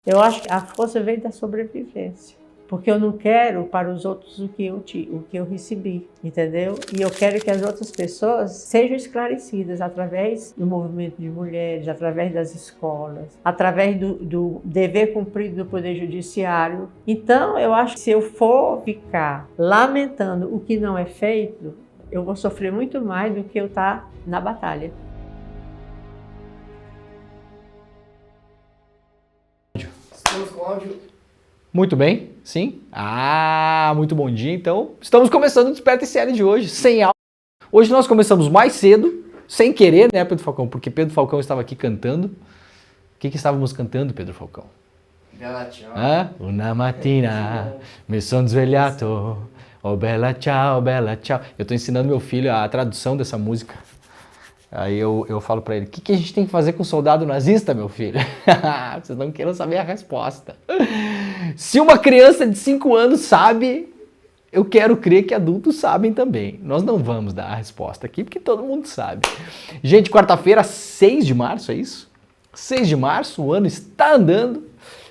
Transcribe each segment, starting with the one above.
Eu acho que a força vem da sobrevivência, porque eu não quero para os outros o que eu recebi, entendeu? E eu quero que as outras pessoas sejam esclarecidas através do movimento de mulheres, através das escolas, através do dever cumprido do Poder Judiciário. Então, eu acho que se eu for ficar lamentando o que não é feito, eu vou sofrer muito mais do que eu estar na batalha. Estamos com áudio. Muito bem, sim. Muito bom dia. Então, estamos começando o Desperta ICL de hoje, sem áudio. Hoje nós começamos mais cedo, sem querer, né, Pedro Falcão? Porque Pedro Falcão estava aqui cantando. O que estávamos cantando, Pedro Falcão? Bella ciao. Una mattina mi son svegliato, oh bella ciao, bella ciao. Eu estou ensinando meu filho a tradução dessa música. Aí eu falo pra ele, o que a gente tem que fazer com o soldado nazista, meu filho? Vocês não queiram saber a resposta. Se uma criança de 5 anos sabe, eu quero crer que adultos sabem também. Nós não vamos dar a resposta aqui, porque todo mundo sabe. Gente, quarta-feira, 6 de março, é isso? 6 de março, o ano está andando.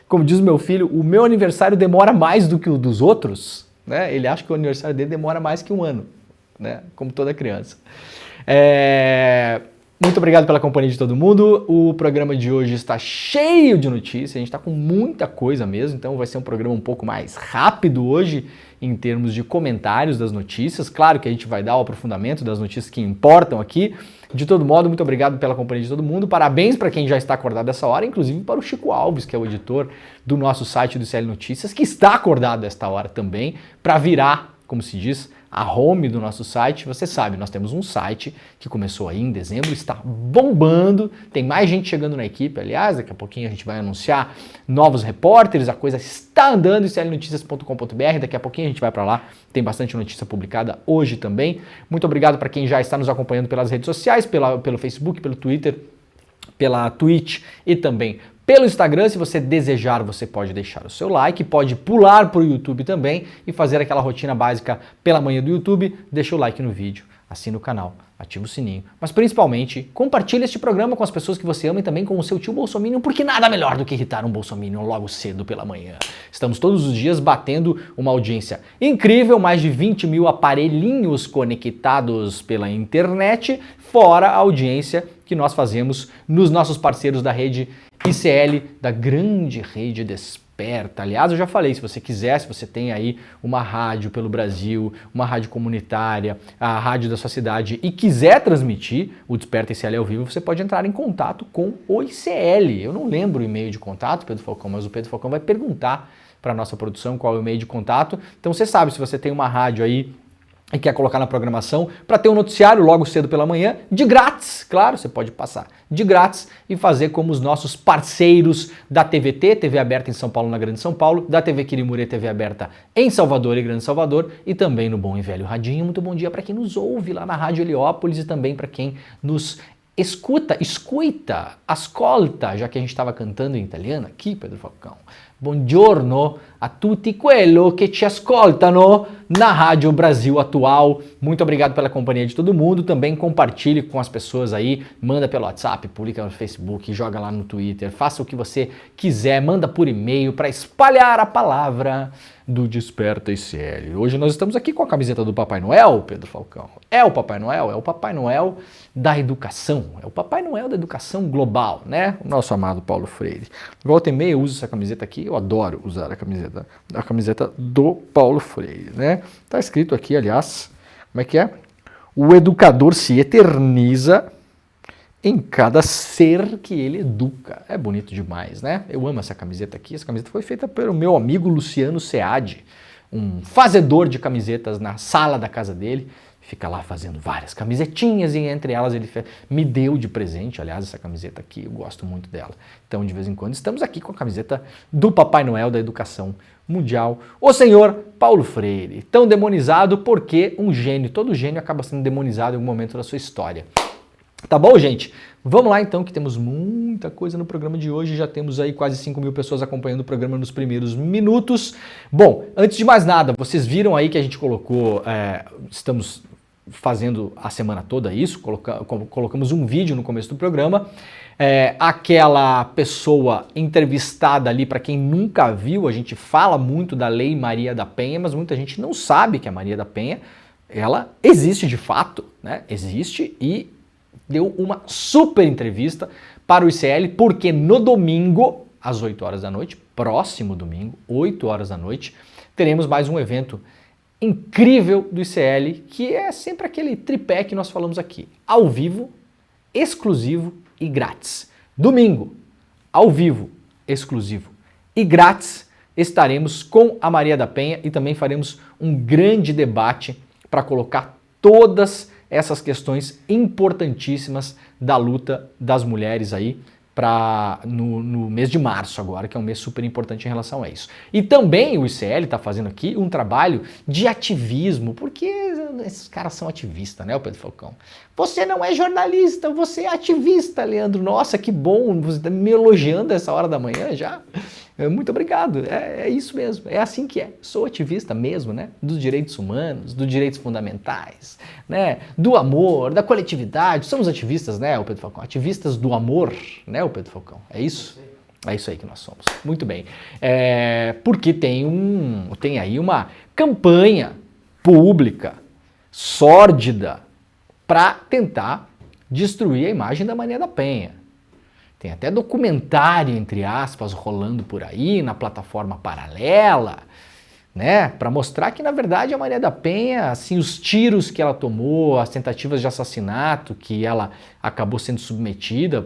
Como diz meu filho, o meu aniversário demora mais do que o dos outros, né? Ele acha que o aniversário dele demora mais que um ano, né? Como toda criança. Muito obrigado pela companhia de todo mundo. O programa de hoje está cheio de notícias, a gente está com muita coisa mesmo, então vai ser um programa um pouco mais rápido hoje em termos de comentários das notícias. Claro que a gente vai dar o aprofundamento das notícias que importam aqui. De todo modo, muito obrigado pela companhia de todo mundo. Parabéns para quem já está acordado essa hora, inclusive para o Chico Alves, que é o editor do nosso site do ICL Notícias, que está acordado esta hora também, para virar, como se diz, a home do nosso site. Você sabe, nós temos um site que começou aí em dezembro, está bombando, tem mais gente chegando na equipe, aliás, daqui a pouquinho a gente vai anunciar novos repórteres, a coisa está andando, iclnoticias.com.br, daqui a pouquinho a gente vai para lá, tem bastante notícia publicada hoje também. Muito obrigado para quem já está nos acompanhando pelas redes sociais, pelo Facebook, pelo Twitter, pela Twitch e também pelo Instagram. Se você desejar, você pode deixar o seu like, pode pular para o YouTube também e fazer aquela rotina básica pela manhã do YouTube. Deixa o like no vídeo, assina o canal, ativa o sininho, mas principalmente compartilhe este programa com as pessoas que você ama e também com o seu tio bolsominion, porque nada melhor do que irritar um bolsominion logo cedo pela manhã. Estamos todos os dias batendo uma audiência incrível, mais de 20 mil aparelhinhos conectados pela internet, fora a audiência que nós fazemos nos nossos parceiros da rede ICL, da grande rede Desperta. Aliás, eu já falei, se você quiser, se você tem aí uma rádio pelo Brasil, uma rádio comunitária, a rádio da sua cidade e quiser transmitir o Desperta ICL ao vivo, você pode entrar em contato com o ICL. Eu não lembro o e-mail de contato, Pedro Falcão, mas o Pedro Falcão vai perguntar para a nossa produção qual é o e-mail de contato. Então você sabe, se você tem uma rádio aí e quer colocar na programação para ter um noticiário logo cedo pela manhã, de grátis, claro, você pode passar de grátis e fazer como os nossos parceiros da TVT, TV aberta em São Paulo, na Grande São Paulo, da TV Quirimurê, TV aberta em Salvador e Grande Salvador, e também no Bom e Velho Radinho. Muito bom dia para quem nos ouve lá na Rádio Heliópolis e também para quem nos escuta, ascolta, já que a gente estava cantando em italiano aqui, Pedro Falcão. Buongiorno a tutti quello che ci ascoltano na Rádio Brasil Atual. Muito obrigado pela companhia de todo mundo. Também compartilhe com as pessoas aí, manda pelo WhatsApp, publica no Facebook, joga lá no Twitter, faça o que você quiser, manda por e-mail para espalhar a palavra do Desperta ICL. Hoje nós estamos aqui com a camiseta do Papai Noel, Pedro Falcão. É o Papai Noel? É o Papai Noel da educação. É o Papai Noel da educação global, né? O nosso amado Paulo Freire. Volta e meia eu uso essa camiseta aqui, eu adoro usar a camiseta do Paulo Freire, né? Tá escrito aqui, aliás, como é que é? O educador se eterniza em cada ser que ele educa. É bonito demais, né? Eu amo essa camiseta aqui. Essa camiseta foi feita pelo meu amigo Luciano Seade, um fazedor de camisetas na sala da casa dele. Fica lá fazendo várias camisetinhas e entre elas ele me deu de presente, aliás, essa camiseta aqui, eu gosto muito dela. Então, de vez em quando, estamos aqui com a camiseta do Papai Noel da Educação Mundial, o senhor Paulo Freire, tão demonizado porque um gênio, todo gênio acaba sendo demonizado em algum momento da sua história. Tá bom, gente? Vamos lá então, que temos muita coisa no programa de hoje. Já temos aí quase 5.000 pessoas acompanhando o programa nos primeiros minutos. Bom, antes de mais nada, vocês viram aí que a gente colocou, estamos fazendo a semana toda isso, colocamos um vídeo no começo do programa. Aquela pessoa entrevistada ali, para quem nunca viu, a gente fala muito da Lei Maria da Penha, mas muita gente não sabe que a Maria da Penha, ela existe de fato, né? Existe e deu uma super entrevista para o ICL, porque no domingo, às 8 horas da noite, próximo domingo, 8 horas da noite, teremos mais um evento incrível do ICL, que é sempre aquele tripé que nós falamos aqui, ao vivo, exclusivo e grátis. Domingo, ao vivo, exclusivo e grátis, estaremos com a Maria da Penha e também faremos um grande debate para colocar todas essas questões importantíssimas da luta das mulheres aí no mês de março agora, que é um mês super importante em relação a isso. E também o ICL está fazendo aqui um trabalho de ativismo, porque esses caras são ativistas, né, o Pedro Falcão? Você não é jornalista, você é ativista, Leandro. Nossa, que bom, você está me elogiando essa hora da manhã já. Muito obrigado, é isso mesmo, é assim que é. Sou ativista mesmo, né, dos direitos humanos, dos direitos fundamentais, né, do amor, da coletividade. Somos ativistas, né, o Pedro Falcão? Ativistas do amor, né, o Pedro Falcão? É isso? É isso aí que nós somos. Muito bem. Porque tem aí uma campanha pública, sórdida, para tentar destruir a imagem da Maria da Penha. Tem até documentário, entre aspas, rolando por aí, na plataforma paralela, né? Para mostrar que, na verdade, a Maria da Penha, assim, os tiros que ela tomou, as tentativas de assassinato que ela acabou sendo submetida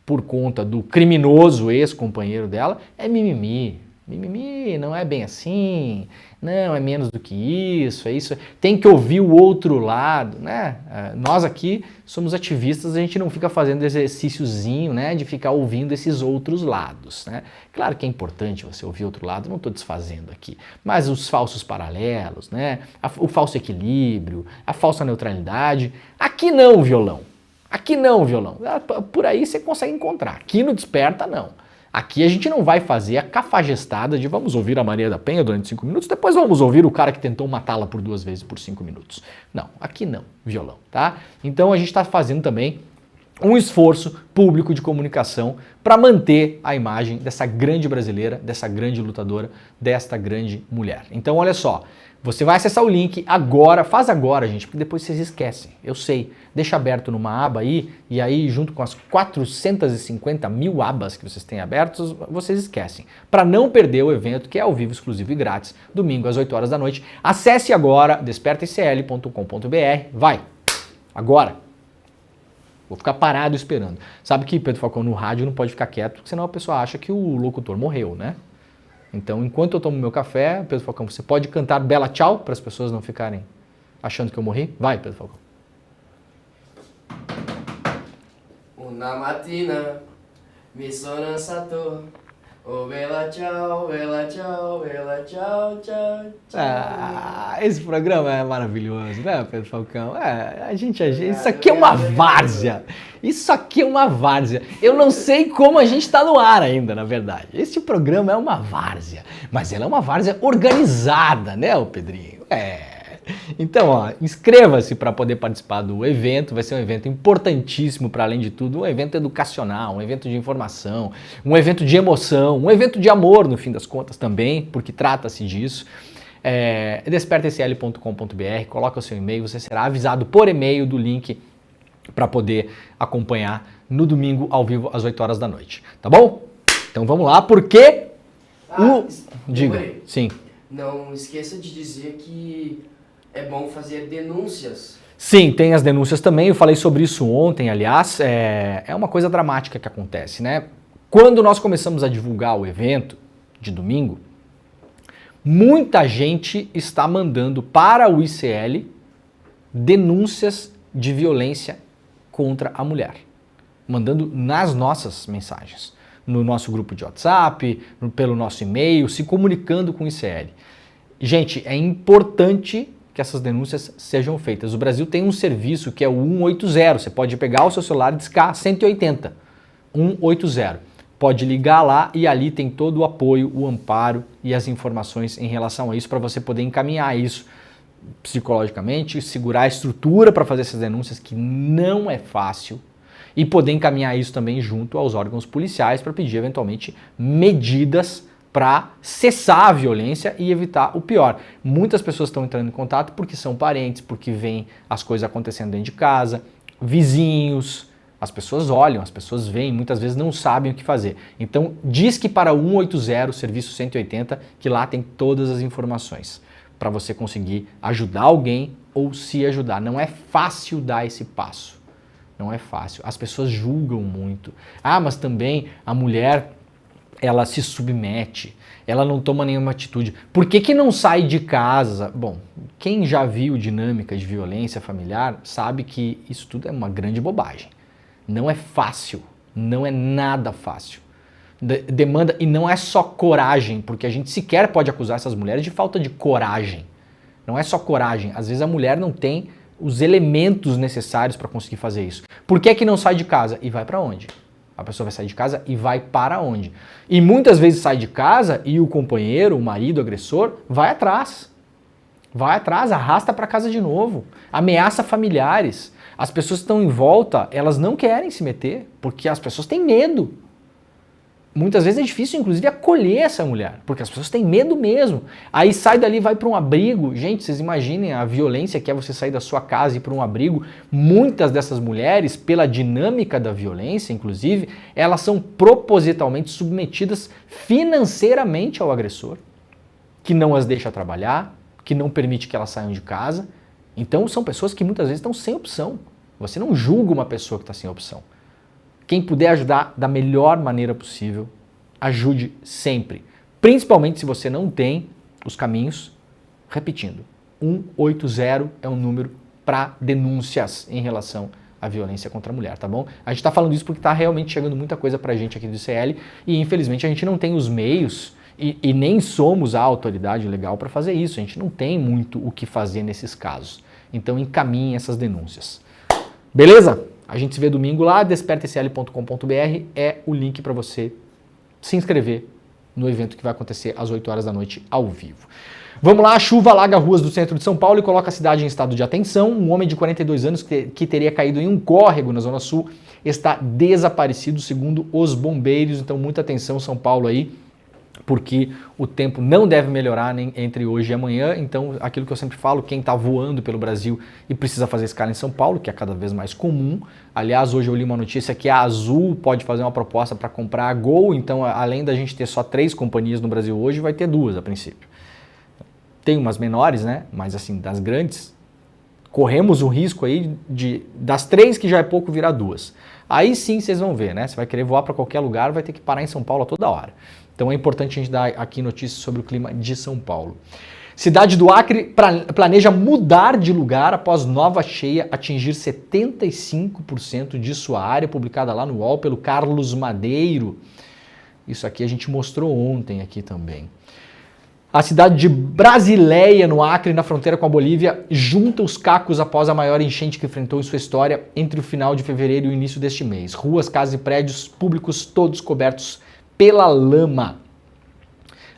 por conta do criminoso ex-companheiro dela, é mimimi. Mimimi, não é bem assim, não, é menos do que isso, é isso. Tem que ouvir o outro lado, né? Nós aqui somos ativistas, a gente não fica fazendo exercíciozinho, né, de ficar ouvindo esses outros lados, né? Claro que é importante você ouvir outro lado, não estou desfazendo aqui, mas os falsos paralelos, né, o falso equilíbrio, a falsa neutralidade, aqui não, violão. Aqui não, violão. Por aí você consegue encontrar, aqui no Desperta não. Aqui a gente não vai fazer a cafajestada de vamos ouvir a Maria da Penha durante 5 minutos, depois vamos ouvir o cara que tentou matá-la por 2 vezes por 5 minutos. Não, aqui não, violão, tá? Então a gente está fazendo também um esforço público de comunicação para manter a imagem dessa grande brasileira, dessa grande lutadora, desta grande mulher. Então olha só, você vai acessar o link agora, faz agora, gente, porque depois vocês esquecem, eu sei. Deixa aberto numa aba aí, e aí junto com as 450 mil abas que vocês têm abertos, vocês esquecem. Para não perder o evento, que é ao vivo, exclusivo e grátis, domingo às 8 horas da noite, acesse agora despertaicl.com.br, vai, agora. Vou ficar parado esperando. Sabe que Pedro Falcão no rádio não pode ficar quieto, porque senão a pessoa acha que o locutor morreu, né? Então, enquanto eu tomo meu café, Pedro Falcão, você pode cantar Bela Tchau para as pessoas não ficarem achando que eu morri? Vai, Pedro Falcão. Una mattina mi sono alzato, oh bella ciao, bella ciao, bella ciao, ciao, ciao. Esse programa é maravilhoso, né, Pedro Falcão? Isso aqui é uma várzea. Isso aqui é uma várzea. Eu não sei como a gente está no ar ainda, na verdade. Esse programa é uma várzea, mas ela é uma várzea organizada, né, o Pedrinho? Então, ó, inscreva-se para poder participar do evento, vai ser um evento importantíssimo para além de tudo, um evento educacional, um evento de informação, um evento de emoção, um evento de amor no fim das contas também, porque trata-se disso. Despertaicl.com.br, coloca o seu e-mail, você será avisado por e-mail do link para poder acompanhar no domingo ao vivo às 8 horas da noite, tá bom? Então vamos lá, porque Diga, sim. Não esqueça de dizer que é bom fazer denúncias. Sim, tem as denúncias também, eu falei sobre isso ontem, aliás, é uma coisa dramática que acontece, né? Quando nós começamos a divulgar o evento de domingo, muita gente está mandando para o ICL denúncias de violência contra a mulher, mandando nas nossas mensagens, no nosso grupo de WhatsApp, pelo nosso e-mail, se comunicando com o ICL. Gente, é importante que essas denúncias sejam feitas. O Brasil tem um serviço que é o 180. Você pode pegar o seu celular e discar 180. 180. Pode ligar lá e ali tem todo o apoio, o amparo e as informações em relação a isso para você poder encaminhar isso psicologicamente, segurar a estrutura para fazer essas denúncias, que não é fácil, e poder encaminhar isso também junto aos órgãos policiais para pedir eventualmente medidas para cessar a violência e evitar o pior. Muitas pessoas estão entrando em contato porque são parentes, porque veem as coisas acontecendo dentro de casa, vizinhos, as pessoas olham, as pessoas veem, muitas vezes não sabem o que fazer. Então diz que para o 180, serviço 180, que lá tem todas as informações para você conseguir ajudar alguém ou se ajudar. Não é fácil dar esse passo. Não é fácil. As pessoas julgam muito. Ah, mas também a mulher, ela se submete, ela não toma nenhuma atitude. Por que não sai de casa? Bom, quem já viu dinâmica de violência familiar sabe que isso tudo é uma grande bobagem. Não é fácil, não é nada fácil. Demanda, e não é só coragem, porque a gente sequer pode acusar essas mulheres de falta de coragem. Não é só coragem, às vezes a mulher não tem os elementos necessários para conseguir fazer isso. Por que não sai de casa? E vai para onde? A pessoa vai sair de casa e vai para onde? E muitas vezes sai de casa e o companheiro, o marido, o agressor, vai atrás. Vai atrás, arrasta para casa de novo, ameaça familiares. As pessoas que estão em volta, elas não querem se meter, porque as pessoas têm medo. Muitas vezes é difícil, inclusive, acolher essa mulher, porque as pessoas têm medo mesmo. Aí sai dali e vai para um abrigo. Gente, vocês imaginem a violência que é você sair da sua casa e ir para um abrigo. Muitas dessas mulheres, pela dinâmica da violência, inclusive, elas são propositalmente submetidas financeiramente ao agressor, que não as deixa trabalhar, que não permite que elas saiam de casa. Então são pessoas que muitas vezes estão sem opção. Você não julga uma pessoa que está sem opção. Quem puder ajudar da melhor maneira possível, ajude sempre. Principalmente se você não tem os caminhos. Repetindo, 180 é um número para denúncias em relação à violência contra a mulher, tá bom? A gente está falando isso porque está realmente chegando muita coisa para a gente aqui do ICL e infelizmente a gente não tem os meios e nem somos a autoridade legal para fazer isso. A gente não tem muito o que fazer nesses casos. Então encaminhem essas denúncias. Beleza? A gente se vê domingo lá, despertacl.com.br é o link para você se inscrever no evento que vai acontecer às 8 horas da noite ao vivo. Vamos lá, a chuva alaga ruas do centro de São Paulo e coloca a cidade em estado de atenção. Um homem de 42 anos que teria caído em um córrego na Zona Sul está desaparecido, segundo os bombeiros. Então muita atenção, São Paulo aí, porque o tempo não deve melhorar nem entre hoje e amanhã. Então, aquilo que eu sempre falo, quem está voando pelo Brasil e precisa fazer escala em São Paulo, que é cada vez mais comum. Aliás, hoje eu li uma notícia que a Azul pode fazer uma proposta para comprar a Gol. Então, além da gente ter só 3 companhias no Brasil hoje, vai ter 2 a princípio. Tem umas menores, né? Mas assim, das grandes, corremos o risco aí das 3 que já é pouco virar 2. Aí sim vocês vão ver, né? Você vai querer voar para qualquer lugar, vai ter que parar em São Paulo a toda hora. Então é importante a gente dar aqui notícias sobre o clima de São Paulo. Cidade do Acre planeja mudar de lugar após nova cheia atingir 75% de sua área, publicada lá no UOL pelo Carlos Madeiro. Isso aqui a gente mostrou ontem aqui também. A cidade de Brasileia, no Acre, na fronteira com a Bolívia, junta os cacos após a maior enchente que enfrentou em sua história entre o final de fevereiro e o início deste mês. Ruas, casas e prédios públicos todos cobertos pela lama.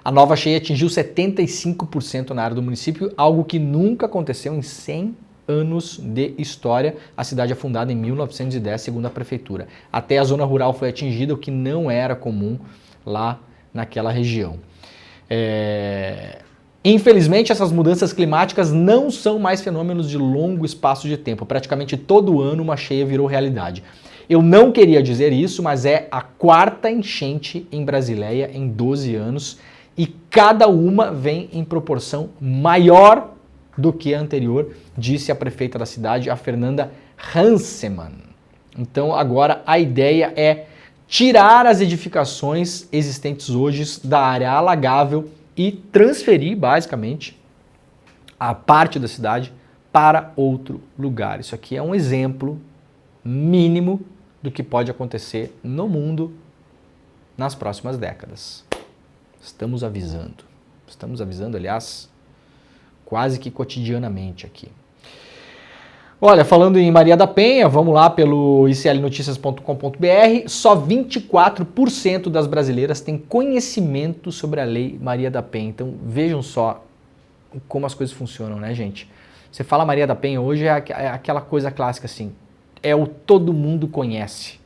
A nova cheia atingiu 75% na área do município, algo que nunca aconteceu em 100 anos de história. A cidade é fundada em 1910, segundo a prefeitura. Até a zona rural foi atingida, o que não era comum lá naquela região. Infelizmente, essas mudanças climáticas não são mais fenômenos de longo espaço de tempo. Praticamente todo ano uma cheia virou realidade. Eu não queria dizer isso, mas é a 4ª enchente em Brasileia em 12 anos e cada uma vem em proporção maior do que a anterior, disse a prefeita da cidade, a Fernanda Hansemann. Então agora a ideia é tirar as edificações existentes hoje da área alagável e transferir basicamente a parte da cidade para outro lugar. Isso aqui é um exemplo mínimo do que pode acontecer no mundo nas próximas décadas. Estamos avisando, aliás, quase que cotidianamente aqui. Olha, falando em Maria da Penha, vamos lá pelo iclnoticias.com.br, só 24% das brasileiras têm conhecimento sobre a Lei Maria da Penha. Então vejam só como as coisas funcionam, né, gente? Você fala Maria da Penha hoje é aquela coisa clássica assim, é o todo mundo conhece.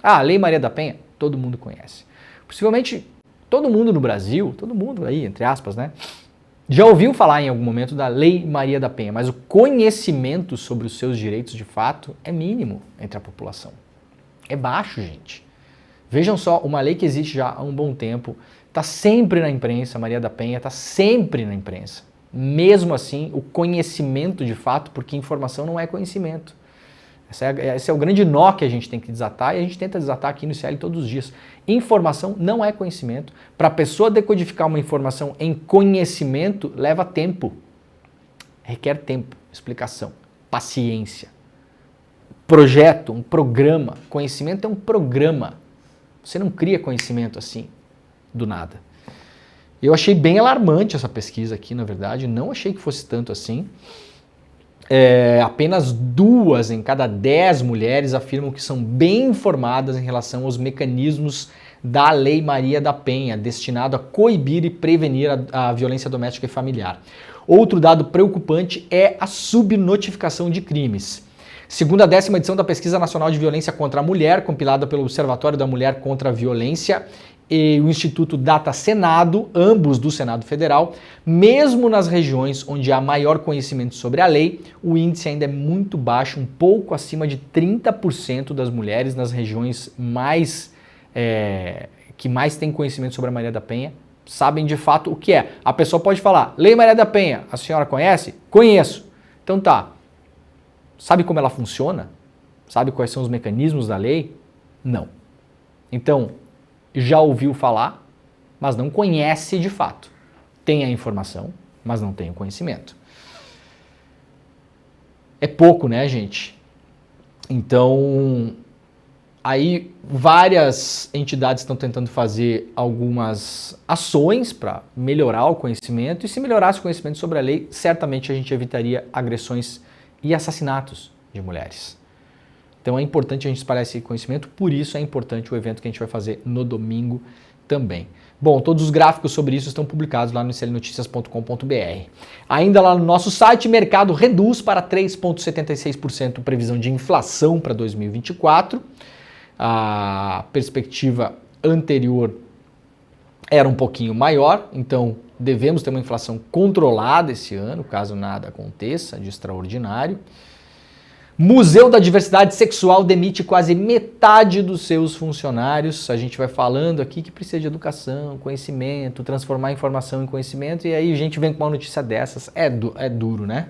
Ah, a Lei Maria da Penha, todo mundo conhece. Possivelmente todo mundo no Brasil, todo mundo aí, entre aspas, né? Já ouviu falar em algum momento da Lei Maria da Penha, mas o conhecimento sobre os seus direitos de fato é mínimo entre a população. É baixo, gente. Vejam só, uma lei que existe já há um bom tempo, está sempre na imprensa, Maria da Penha está sempre na imprensa. Mesmo assim, o conhecimento de fato, porque informação não é conhecimento. Esse é o grande nó que a gente tem que desatar e a gente tenta desatar aqui no ICL todos os dias. Informação não é conhecimento. Para a pessoa decodificar uma informação em conhecimento, leva tempo. Requer tempo, explicação, paciência. Projeto, um programa. Conhecimento é um programa. Você não cria conhecimento assim, do nada. Eu achei bem alarmante essa pesquisa aqui, na verdade. Não achei que fosse tanto assim. Apenas 2 em cada 10 mulheres afirmam que são bem informadas em relação aos mecanismos da Lei Maria da Penha, destinado a coibir e prevenir a violência doméstica e familiar. Outro dado preocupante é a subnotificação de crimes. Segundo a 10ª edição da Pesquisa Nacional de Violência contra a Mulher, compilada pelo Observatório da Mulher contra a Violência e o Instituto Data Senado, ambos do Senado Federal, mesmo nas regiões onde há maior conhecimento sobre a lei, o índice ainda é muito baixo, um pouco acima de 30% das mulheres nas regiões que mais têm conhecimento sobre a Maria da Penha, sabem de fato o que é. A pessoa pode falar, Lei Maria da Penha, a senhora conhece? Conheço. Então tá, sabe como ela funciona? Sabe quais são os mecanismos da lei? Não. Então, já ouviu falar, mas não conhece de fato. Tem a informação, mas não tem o conhecimento. É pouco, né, gente? Então, aí várias entidades estão tentando fazer algumas ações para melhorar o conhecimento, e se melhorasse o conhecimento sobre a lei, certamente a gente evitaria agressões e assassinatos de mulheres. Então é importante a gente espalhar esse conhecimento, por isso é importante o evento que a gente vai fazer no domingo também. Bom, todos os gráficos sobre isso estão publicados lá no iclnoticias.com.br. Ainda lá no nosso site, mercado reduz para 3,76% previsão de inflação para 2024. A perspectiva anterior era um pouquinho maior, então devemos ter uma inflação controlada esse ano, caso nada aconteça de extraordinário. Museu da Diversidade Sexual demite quase metade dos seus funcionários. A gente vai falando aqui que precisa de educação, conhecimento, transformar informação em conhecimento, e aí a gente vem com uma notícia dessas. É duro, né?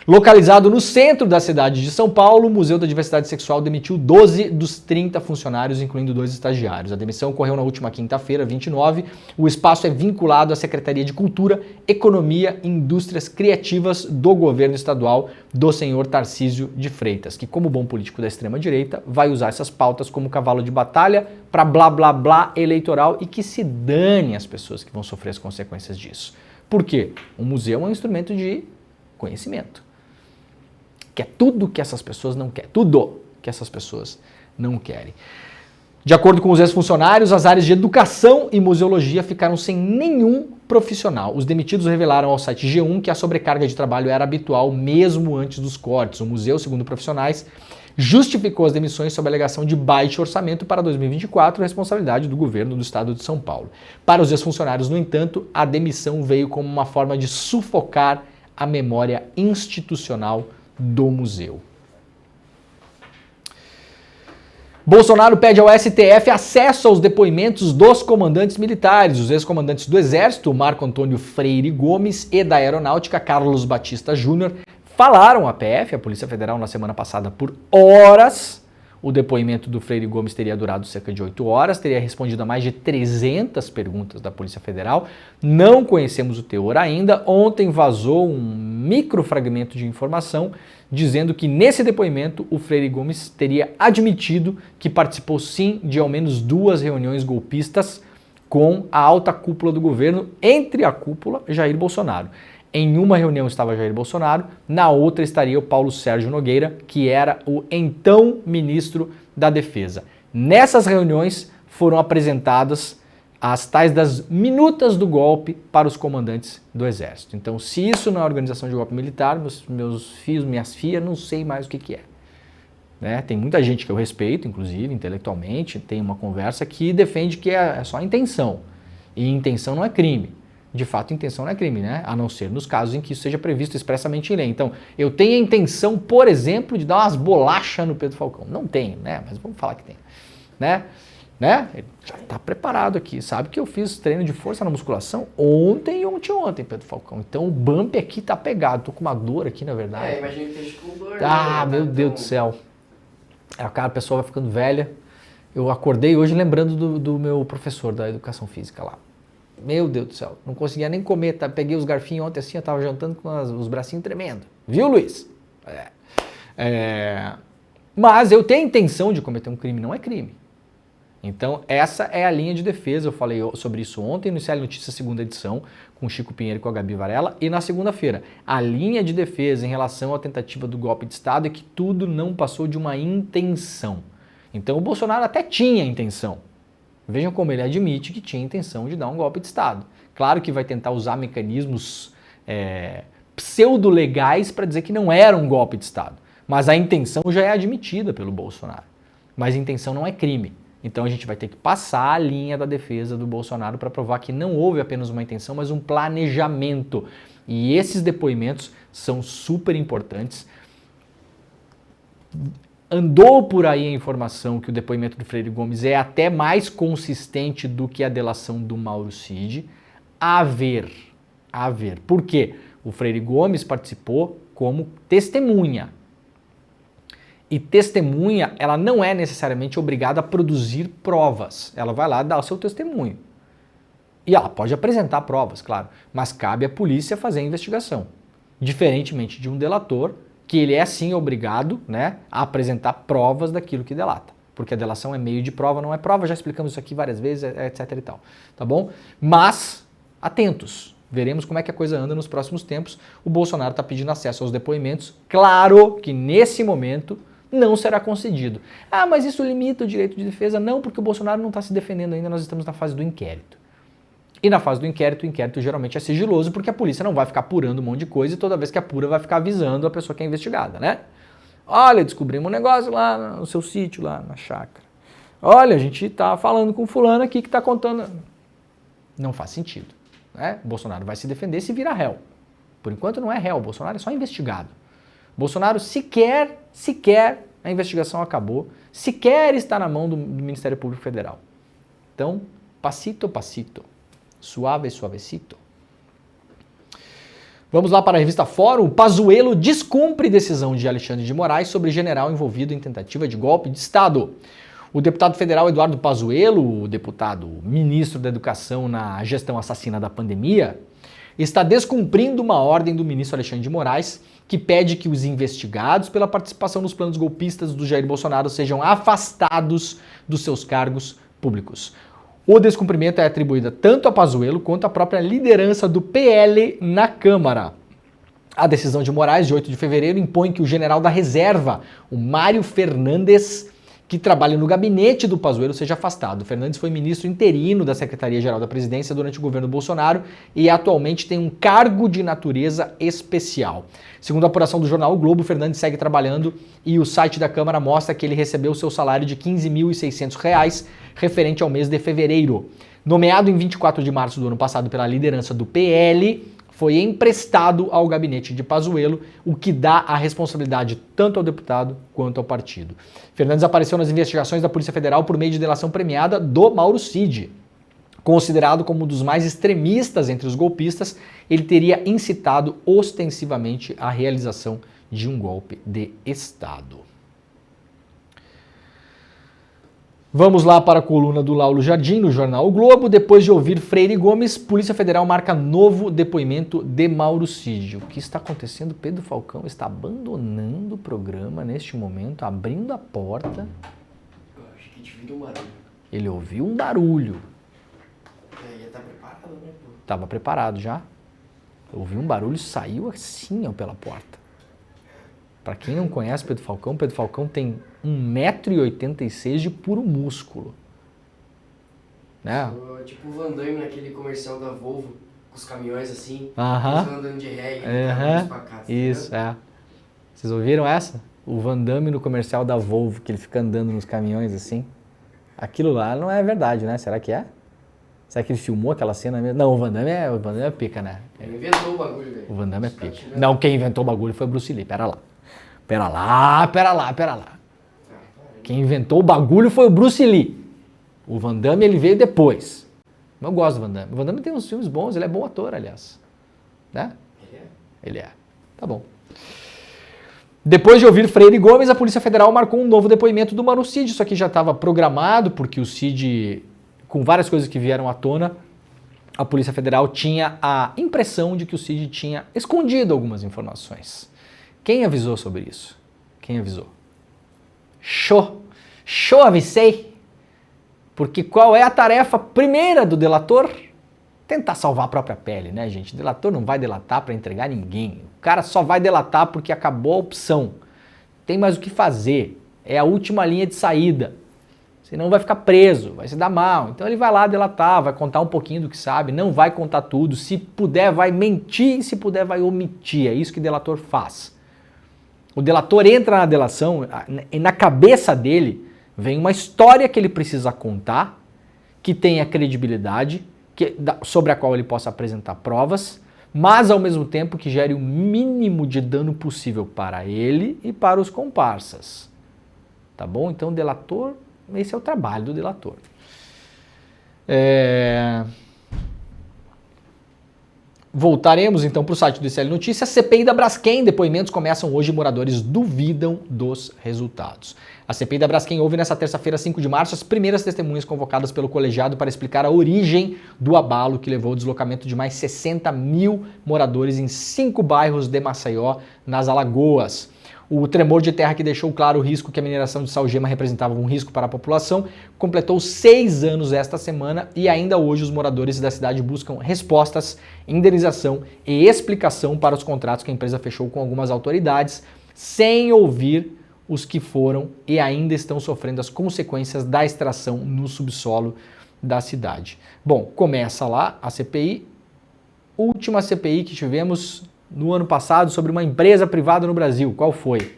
Localizado no centro da cidade de São Paulo, o Museu da Diversidade Sexual demitiu 12 dos 30 funcionários, incluindo 2 estagiários. A demissão ocorreu na última quinta-feira, 29. O espaço é vinculado à Secretaria de Cultura, Economia e Indústrias Criativas do governo estadual do senhor Tarcísio de Freitas, que, como bom político da extrema-direita, vai usar essas pautas como cavalo de batalha para blá blá blá eleitoral, e que se dane as pessoas que vão sofrer as consequências disso. Por quê? O museu é um instrumento de conhecimento. Que é tudo que essas pessoas não querem. Tudo que essas pessoas não querem. De acordo com os ex-funcionários, as áreas de educação e museologia ficaram sem nenhum profissional. Os demitidos revelaram ao site G1 que a sobrecarga de trabalho era habitual mesmo antes dos cortes. O museu, segundo profissionais, justificou as demissões sob a alegação de baixo orçamento para 2024, responsabilidade do governo do estado de São Paulo. Para os ex-funcionários, no entanto, a demissão veio como uma forma de sufocar a memória institucional do museu. Bolsonaro pede ao STF acesso aos depoimentos dos comandantes militares. Os ex-comandantes do Exército, Marco Antônio Freire Gomes, e da Aeronáutica, Carlos Batista Júnior, falaram à PF, a Polícia Federal, na semana passada por horas. O depoimento do Freire Gomes teria durado cerca de 8 horas, teria respondido a mais de 300 perguntas da Polícia Federal. Não conhecemos o teor ainda. Ontem vazou um microfragmento de informação dizendo que nesse depoimento o Freire Gomes teria admitido que participou sim de ao menos 2 reuniões golpistas com a alta cúpula do governo, entre a cúpula Jair Bolsonaro. Em uma reunião estava Jair Bolsonaro, na outra estaria o Paulo Sérgio Nogueira, que era o então ministro da Defesa. Nessas reuniões foram apresentadas as tais das minutas do golpe para os comandantes do Exército. Então, se isso não é organização de golpe militar, meus filhos, minhas filhas, não sei mais o que é. Né? Tem muita gente que eu respeito, inclusive, intelectualmente, tem uma conversa que defende que é só intenção. E intenção não é crime. De fato, intenção não é crime, né? A não ser nos casos em que isso seja previsto expressamente em lei. Então, eu tenho a intenção, por exemplo, de dar umas bolachas no Pedro Falcão. Não tenho, né? Mas vamos falar que tem. Né? Ele já está preparado aqui. Sabe que eu fiz treino de força na musculação ontem e ontem, Pedro Falcão. Então, o bump aqui tá pegado. Tô com uma dor aqui, na verdade. Imagina que esteja com dor. Ah, meu Deus do céu. Cara, a pessoa vai ficando velha. Eu acordei hoje lembrando do meu professor da educação física lá. Meu Deus do céu, não conseguia nem comer, tá? Peguei os garfinhos ontem assim, eu tava jantando com os bracinhos tremendo. Viu, Luiz? Mas eu tenho a intenção de cometer um crime, não é crime. Então, essa é a linha de defesa. Eu falei sobre isso ontem no ICL Notícias, segunda edição, com o Chico Pinheiro e com a Gabi Varela. E na segunda-feira, a linha de defesa em relação à tentativa do golpe de Estado é que tudo não passou de uma intenção. Então, o Bolsonaro até tinha intenção. Vejam como ele admite que tinha intenção de dar um golpe de Estado. Claro que vai tentar usar mecanismos pseudo-legais para dizer que não era um golpe de Estado. Mas a intenção já é admitida pelo Bolsonaro. Mas a intenção não é crime. Então a gente vai ter que passar a linha da defesa do Bolsonaro para provar que não houve apenas uma intenção, mas um planejamento. E esses depoimentos são super importantes. Andou por aí a informação que o depoimento do Freire Gomes é até mais consistente do que a delação do Mauro Cid. A ver. Por quê? O Freire Gomes participou como testemunha. E testemunha, ela não é necessariamente obrigada a produzir provas. Ela vai lá dar o seu testemunho. E ela pode apresentar provas, claro, mas cabe à polícia fazer a investigação. Diferentemente de um delator, que ele é sim obrigado, né, a apresentar provas daquilo que delata. Porque a delação é meio de prova, não é prova, já explicamos isso aqui várias vezes, etc e tal. Tá bom? Mas, atentos. Veremos como é que a coisa anda nos próximos tempos. O Bolsonaro está pedindo acesso aos depoimentos. Claro que nesse momento não será concedido. Ah, mas isso limita o direito de defesa? Não, porque o Bolsonaro não está se defendendo ainda, nós estamos na fase do inquérito. E na fase do inquérito, o inquérito geralmente é sigiloso, porque a polícia não vai ficar apurando um monte de coisa e toda vez que apura vai ficar avisando a pessoa que é investigada, né? Olha, descobrimos um negócio lá no seu sítio, lá na chácara. Olha, a gente está falando com fulano aqui que está contando. Não faz sentido. Né? O Bolsonaro vai se defender se virar réu. Por enquanto não é réu, o Bolsonaro é só investigado. Bolsonaro sequer a investigação acabou, sequer está na mão do Ministério Público Federal. Então, passito, suave, suavecito. Vamos lá para a revista Fórum. Pazuello descumpre decisão de Alexandre de Moraes sobre general envolvido em tentativa de golpe de Estado. O deputado federal Eduardo Pazuello, o deputado ministro da Educação na gestão assassina da pandemia, está descumprindo uma ordem do ministro Alexandre de Moraes que pede que os investigados pela participação nos planos golpistas do Jair Bolsonaro sejam afastados dos seus cargos públicos. O descumprimento é atribuído tanto a Pazuello quanto à própria liderança do PL na Câmara. A decisão de Moraes, de 8 de fevereiro, impõe que o general da reserva, o Mário Fernandes, que trabalha no gabinete do Pazuello, seja afastado. Fernandes foi ministro interino da Secretaria-Geral da Presidência durante o governo Bolsonaro e atualmente tem um cargo de natureza especial. Segundo a apuração do jornal O Globo, Fernandes segue trabalhando e o site da Câmara mostra que ele recebeu seu salário de R$ 15.600 referente ao mês de fevereiro. Nomeado em 24 de março do ano passado pela liderança do PL, foi emprestado ao gabinete de Pazuello, o que dá a responsabilidade tanto ao deputado quanto ao partido. Fernandes apareceu nas investigações da Polícia Federal por meio de delação premiada do Mauro Cid. Considerado como um dos mais extremistas entre os golpistas, ele teria incitado ostensivamente a realização de um golpe de Estado. Vamos lá para a coluna do Laulo Jardim, no jornal O Globo. Depois de ouvir Freire Gomes, Polícia Federal marca novo depoimento de Mauro Cid. O que está acontecendo? Pedro Falcão está abandonando o programa neste momento, abrindo a porta. Eu acho que te viu um barulho. Ele ouviu um barulho. Já tá preparado, né, pô? Estava preparado já. Eu ouvi um barulho, saiu assim, ó, pela porta. Para quem não conhece Pedro Falcão tem 1,86 m de puro músculo. Né? Tipo o Van Damme naquele comercial da Volvo, com os caminhões assim, andando de reggae, isso, Vocês ouviram essa? O Van Damme no comercial da Volvo, que ele fica andando nos caminhões assim. Aquilo lá não é verdade, né? Será que é? Será que ele filmou aquela cena mesmo? Não, o Van Damme é pica, né? Ele inventou o bagulho, velho. O Van Damme é pica. Não, quem inventou o bagulho foi o Bruce Lee. Pera lá. Quem inventou o bagulho foi o Bruce Lee. O Van Damme, ele veio depois. Mas eu gosto do Van Damme. O Van Damme tem uns filmes bons, ele é bom ator, aliás. Né? Ele é. Tá bom. Depois de ouvir Freire Gomes, a Polícia Federal marcou um novo depoimento do Mauro Cid. Isso aqui já estava programado, porque o Cid, com várias coisas que vieram à tona, a Polícia Federal tinha a impressão de que o Cid tinha escondido algumas informações. Quem avisou sobre isso? Quem avisou? Show avisei. Porque qual é a tarefa primeira do delator? Tentar salvar a própria pele, né, gente? O delator não vai delatar para entregar ninguém. O cara só vai delatar porque acabou a opção. Tem mais o que fazer. É a última linha de saída. Senão vai ficar preso, vai se dar mal. Então ele vai lá delatar, vai contar um pouquinho do que sabe, não vai contar tudo. Se puder, vai mentir, e se puder, vai omitir. É isso que o delator faz. O delator entra na delação e na cabeça dele vem uma história que ele precisa contar, que tenha credibilidade, sobre a qual ele possa apresentar provas, mas ao mesmo tempo que gere o mínimo de dano possível para ele e para os comparsas. Tá bom? Então, delator, esse é o trabalho do delator. Voltaremos então para o site do ICL Notícias. CPI da Braskem, depoimentos começam hoje, moradores duvidam dos resultados. A CPI da Braskem houve nesta terça-feira, 5 de março, as primeiras testemunhas convocadas pelo colegiado para explicar a origem do abalo que levou ao deslocamento de mais 60 mil moradores em 5 bairros de Maceió, nas Alagoas. O tremor de terra que deixou claro o risco que a mineração de salgema representava um risco para a população completou 6 anos esta semana e ainda hoje os moradores da cidade buscam respostas, indenização e explicação para os contratos que a empresa fechou com algumas autoridades, sem ouvir os que foram e ainda estão sofrendo as consequências da extração no subsolo da cidade. Bom, começa lá a CPI, última CPI que tivemos no ano passado sobre uma empresa privada no Brasil. Qual foi?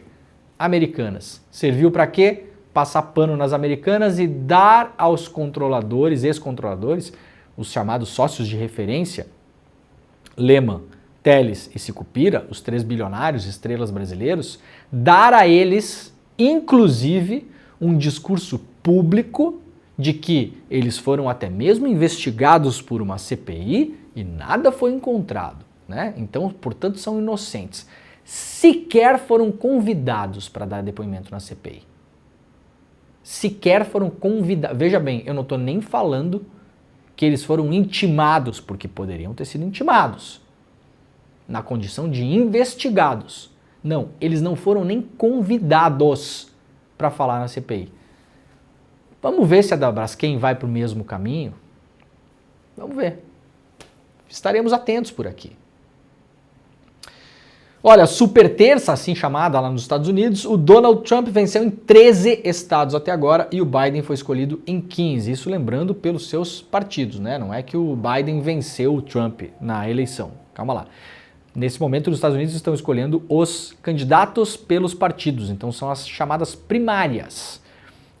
Americanas. Serviu para quê? Passar pano nas Americanas e dar aos controladores, ex-controladores, os chamados sócios de referência, Lehman, Teles e Sicupira, os 3 bilionários estrelas brasileiros, dar a eles, inclusive, um discurso público de que eles foram até mesmo investigados por uma CPI e nada foi encontrado, né? Então, portanto, são inocentes. Sequer foram convidados para dar depoimento na CPI. Sequer foram convidados. Veja bem, eu não estou nem falando que eles foram intimados, porque poderiam ter sido intimados, na condição de investigados. Não, eles não foram nem convidados para falar na CPI. Vamos ver se a da Braskem vai para o mesmo caminho? Vamos ver. Estaremos atentos por aqui. Olha, super terça, assim chamada lá nos Estados Unidos, o Donald Trump venceu em 13 estados até agora e o Biden foi escolhido em 15. Isso lembrando pelos seus partidos, né? Não é que o Biden venceu o Trump na eleição. Calma lá. Nesse momento, os Estados Unidos estão escolhendo os candidatos pelos partidos, então são as chamadas primárias.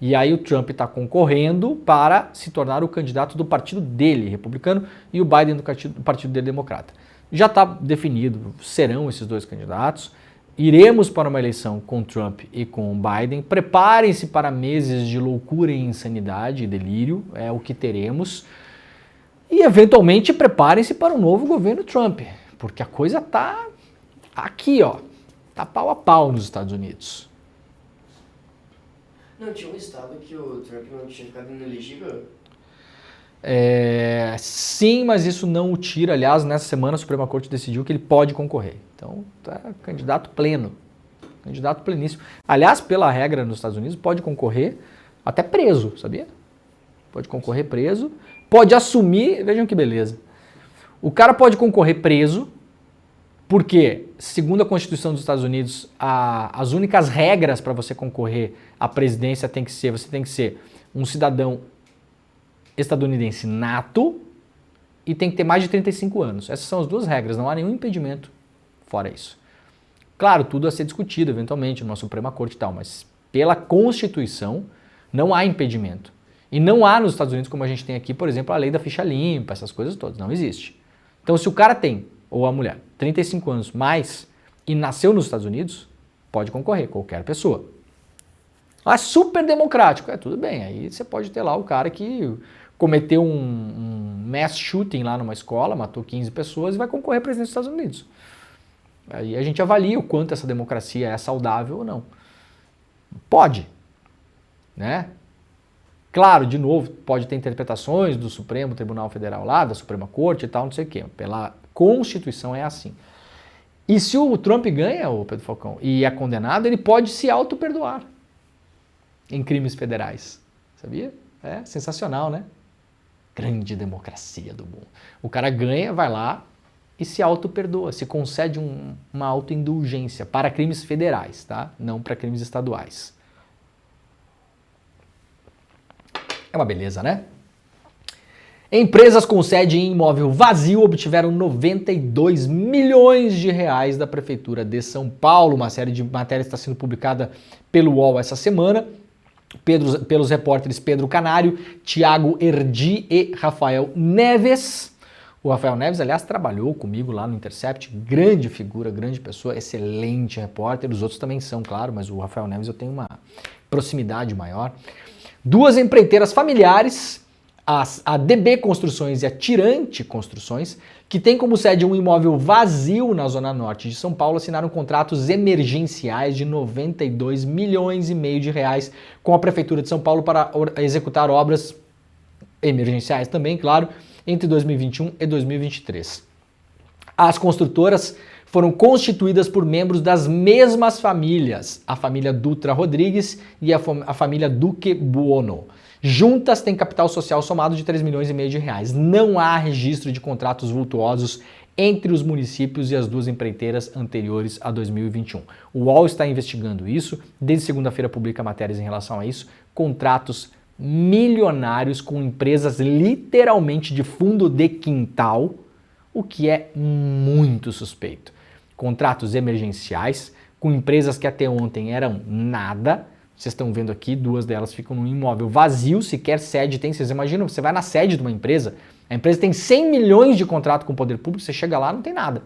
E aí o Trump está concorrendo para se tornar o candidato do partido dele, republicano, e o Biden do partido dele, democrata. Já está definido, serão esses 2 candidatos. Iremos para uma eleição com Trump e com Biden. Preparem-se para meses de loucura e insanidade e delírio, é o que teremos. E, eventualmente, preparem-se para um novo governo Trump, porque a coisa está aqui, ó, tá pau a pau nos Estados Unidos. Não, tinha um estado que o Trump não tinha ficado inelegível? Sim, mas isso não o tira. Aliás, nessa semana a Suprema Corte decidiu que ele pode concorrer. Então, tá candidato pleno. Candidato pleníssimo. Aliás, pela regra nos Estados Unidos, pode concorrer até preso, sabia? Pode concorrer preso. Pode assumir, vejam que beleza. O cara pode concorrer preso, Porque, segundo a Constituição dos Estados Unidos, as únicas regras para você concorrer à presidência você tem que ser um cidadão estadunidense nato e tem que ter mais de 35 anos. Essas são as duas regras, não há nenhum impedimento fora isso. Claro, tudo a ser discutido eventualmente numa Suprema Corte e tal, mas pela Constituição não há impedimento. E não há nos Estados Unidos, como a gente tem aqui, por exemplo, a lei da ficha limpa, essas coisas todas, não existe. Então, se o cara tem, ou a mulher, 35 anos mais e nasceu nos Estados Unidos, pode concorrer, qualquer pessoa. Ah, super democrático. Tudo bem, aí você pode ter lá o cara que cometeu um mass shooting lá numa escola, matou 15 pessoas e vai concorrer à presidência dos Estados Unidos. Aí a gente avalia o quanto essa democracia é saudável ou não. Pode, né? Claro, de novo, pode ter interpretações do Supremo Tribunal Federal lá, da Suprema Corte e tal, não sei o quê. Pela Constituição é assim. E se o Trump ganha, o Pedro Falcão, e é condenado, ele pode se auto-perdoar em crimes federais. Sabia? É sensacional, né? Grande democracia do mundo. O cara ganha, vai lá e se auto-perdoa, se concede uma auto-indulgência para crimes federais, tá? Não para crimes estaduais. É uma beleza, né? Empresas com sede em imóvel vazio obtiveram 92 milhões de reais da Prefeitura de São Paulo. Uma série de matérias está sendo publicada pelo UOL essa semana, pelos repórteres Pedro Canário, Tiago Erdi e Rafael Neves. O Rafael Neves, aliás, trabalhou comigo lá no Intercept, grande figura, grande pessoa, excelente repórter. Os outros também são, claro, mas o Rafael Neves eu tenho uma proximidade maior. Duas empreiteiras familiares, a DB Construções e a Tirante Construções, que tem como sede um imóvel vazio na zona norte de São Paulo, assinaram contratos emergenciais de 92 milhões e meio de reais com a Prefeitura de São Paulo para executar obras emergenciais também, claro, entre 2021 e 2023. As construtoras foram constituídas por membros das mesmas famílias, a família Dutra Rodrigues e a família Duque Buono. Juntas têm capital social somado de 3 milhões e meio de reais. Não há registro de contratos vultuosos entre os municípios e as duas empreiteiras anteriores a 2021. O UOL está investigando isso, desde segunda-feira publica matérias em relação a isso, contratos milionários com empresas literalmente de fundo de quintal, o que é muito suspeito. Contratos emergenciais com empresas que até ontem eram nada. Vocês estão vendo aqui, duas delas ficam num imóvel vazio, sequer sede tem. Vocês imaginam, você vai na sede de uma empresa, a empresa tem 100 milhões de contrato com o poder público, você chega lá, não tem nada.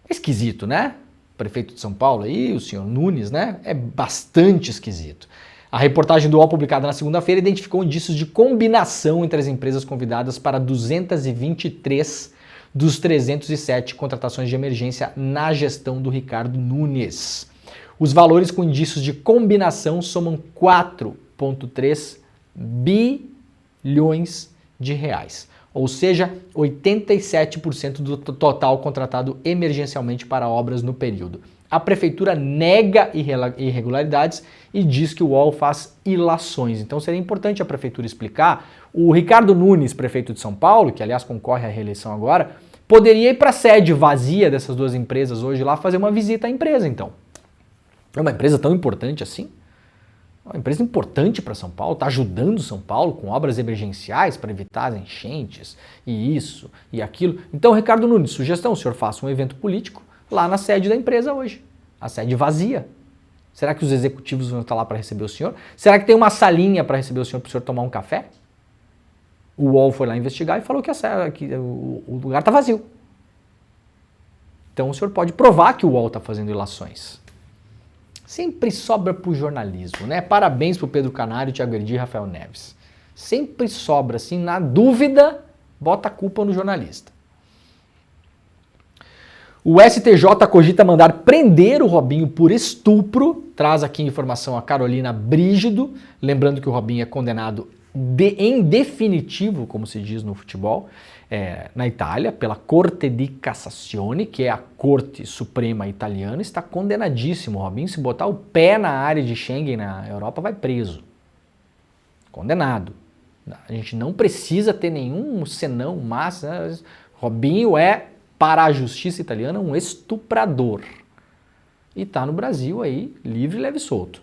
É esquisito, né? O prefeito de São Paulo aí, o senhor Nunes, né? É bastante esquisito. A reportagem do UOL publicada na segunda-feira identificou indícios de combinação entre as empresas convidadas para 223 dos 307 contratações de emergência na gestão do Ricardo Nunes. Os valores com indícios de combinação somam 4,3 bilhões de reais, ou seja, 87% do total contratado emergencialmente para obras no período. A prefeitura nega irregularidades e diz que o UOL faz ilações. Então seria importante a prefeitura explicar. O Ricardo Nunes, prefeito de São Paulo, que aliás concorre à reeleição agora, poderia ir para a sede vazia dessas duas empresas hoje lá fazer uma visita à empresa, então. É uma empresa tão importante assim? Uma empresa importante para São Paulo, está ajudando São Paulo com obras emergenciais para evitar as enchentes e isso e aquilo. Então, Ricardo Nunes, sugestão, o senhor faça um evento político lá na sede da empresa hoje, a sede vazia. Será que os executivos vão estar lá para receber o senhor? Será que tem uma salinha para receber o senhor tomar um café? O UOL foi lá investigar e falou que o lugar está vazio. Então o senhor pode provar que o UOL está fazendo ilações. Sempre sobra para o jornalismo, né? Parabéns para o Pedro Canário, Tiago Erdi e Rafael Neves. Sempre sobra, assim, na dúvida, bota a culpa no jornalista. O STJ cogita mandar prender o Robinho por estupro. Traz aqui informação a Carolina Brígido. Lembrando que o Robinho é condenado em definitivo, como se diz no futebol, na Itália, pela Corte di Cassazione, que é a Corte Suprema Italiana. Está condenadíssimo o Robinho. Se botar o pé na área de Schengen na Europa, vai preso. Condenado. A gente não precisa ter nenhum senão, mas Robinho é para a justiça italiana, um estuprador. E está no Brasil aí, livre, leve e solto.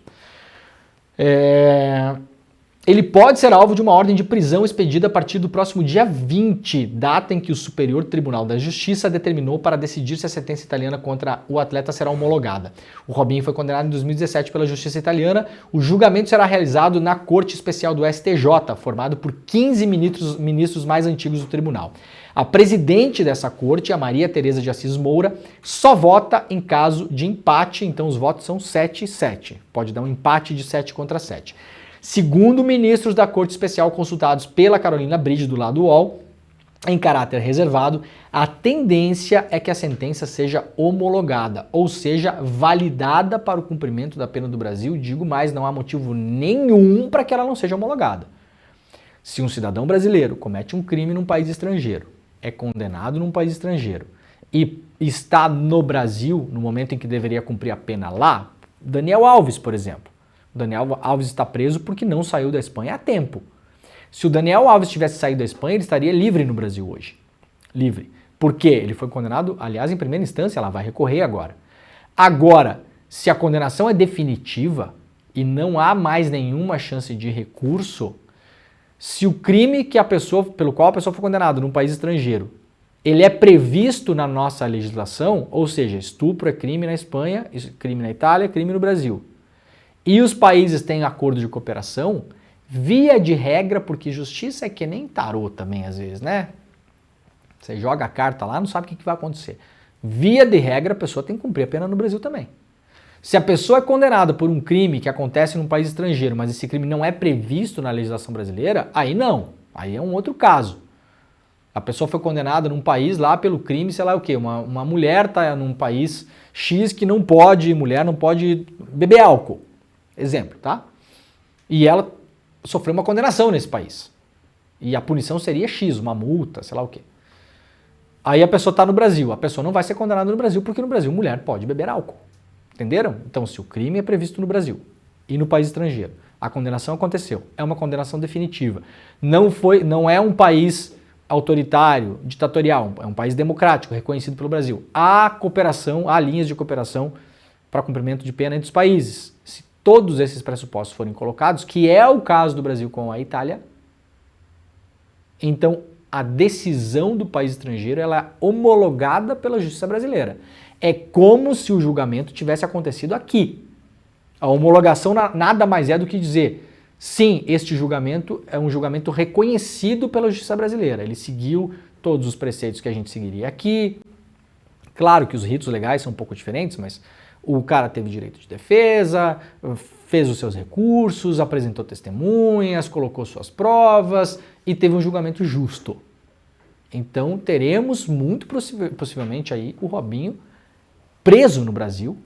Ele pode ser alvo de uma ordem de prisão expedida a partir do próximo dia 20, data em que o Superior Tribunal da Justiça determinou para decidir se a sentença italiana contra o atleta será homologada. O Robinho foi condenado em 2017 pela Justiça italiana. O julgamento será realizado na Corte Especial do STJ, formado por 15 ministros mais antigos do tribunal. A presidente dessa corte, a Maria Tereza de Assis Moura, só vota em caso de empate, então os votos são 7-7. Pode dar um empate de 7-7. Segundo ministros da Corte Especial consultados pela Carolina Bride, do lado UOL, em caráter reservado, a tendência é que a sentença seja homologada, ou seja, validada para o cumprimento da pena do Brasil. Digo mais, não há motivo nenhum para que ela não seja homologada. Se um cidadão brasileiro comete um crime num país estrangeiro, é condenado num país estrangeiro e está no Brasil no momento em que deveria cumprir a pena lá, Daniel Alves, por exemplo. O Daniel Alves está preso porque não saiu da Espanha a tempo. Se o Daniel Alves tivesse saído da Espanha, ele estaria livre no Brasil hoje. Livre. Por quê? Ele foi condenado, aliás, em primeira instância, ela vai recorrer agora. Agora, se a condenação é definitiva e não há mais nenhuma chance de recurso, se o crime pelo qual a pessoa foi condenada num país estrangeiro, ele é previsto na nossa legislação, ou seja, estupro é crime na Espanha, crime na Itália, crime no Brasil, e os países têm acordo de cooperação, via de regra, porque justiça é que nem tarô também às vezes, né? Você joga a carta lá, não sabe o que vai acontecer. Via de regra, a pessoa tem que cumprir a pena no Brasil também. Se a pessoa é condenada por um crime que acontece num país estrangeiro, mas esse crime não é previsto na legislação brasileira, aí não. Aí é um outro caso. A pessoa foi condenada num país lá pelo crime, sei lá o quê. Uma mulher está num país X que mulher não pode beber álcool. Exemplo, tá? E ela sofreu uma condenação nesse país. E a punição seria X, uma multa, sei lá o quê. Aí a pessoa está no Brasil. A pessoa não vai ser condenada no Brasil porque no Brasil mulher pode beber álcool. Entenderam? Então, se o crime é previsto no Brasil e no país estrangeiro, a condenação aconteceu, é uma condenação definitiva. Não é um país autoritário, ditatorial, é um país democrático, reconhecido pelo Brasil. Há cooperação, há linhas de cooperação para cumprimento de pena entre os países. Se todos esses pressupostos forem colocados, que é o caso do Brasil com a Itália, então a decisão do país estrangeiro ela é homologada pela justiça brasileira. É como se o julgamento tivesse acontecido aqui. A homologação nada mais é do que dizer, sim, este julgamento é um julgamento reconhecido pela justiça brasileira. Ele seguiu todos os preceitos que a gente seguiria aqui. Claro que os ritos legais são um pouco diferentes, mas o cara teve direito de defesa, fez os seus recursos, apresentou testemunhas, colocou suas provas e teve um julgamento justo. Então teremos muito possivelmente aí o Robinho preso no Brasil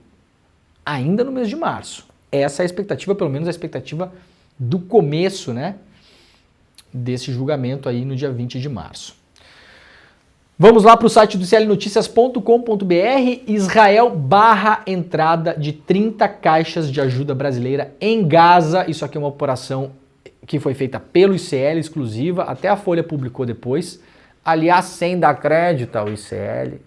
ainda no mês de março. Essa é a expectativa, pelo menos a expectativa do começo, né, desse julgamento aí no dia 20 de março. Vamos lá para o site do clnoticias.com.br. Israel barra entrada de 30 caixas de ajuda brasileira em Gaza. Isso aqui é uma operação que foi feita pelo ICL, exclusiva. Até a Folha publicou depois. Aliás, sem dar crédito ao ICL,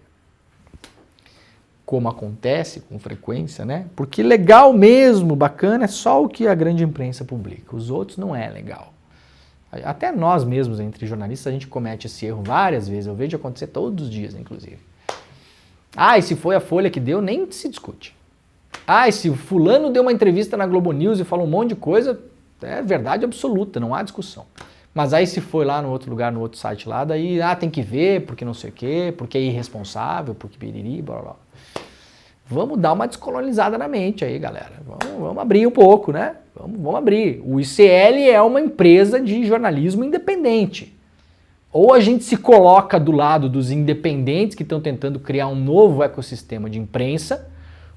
como acontece com frequência, né? Porque legal mesmo, bacana, é só o que a grande imprensa publica. Os outros não é legal. Até nós mesmos, entre jornalistas, a gente comete esse erro várias vezes. Eu vejo acontecer todos os dias, inclusive. E se foi a Folha que deu, nem se discute. E se fulano deu uma entrevista na Globo News e falou um monte de coisa, é verdade absoluta, não há discussão. Mas aí se foi lá no outro lugar, no outro site lá, daí, tem que ver, porque não sei o quê, porque é irresponsável, porque piriri, blá, blá. Vamos dar uma descolonizada na mente aí, galera. Vamos abrir um pouco, né? Vamos abrir. O ICL é uma empresa de jornalismo independente. Ou a gente se coloca do lado dos independentes que estão tentando criar um novo ecossistema de imprensa,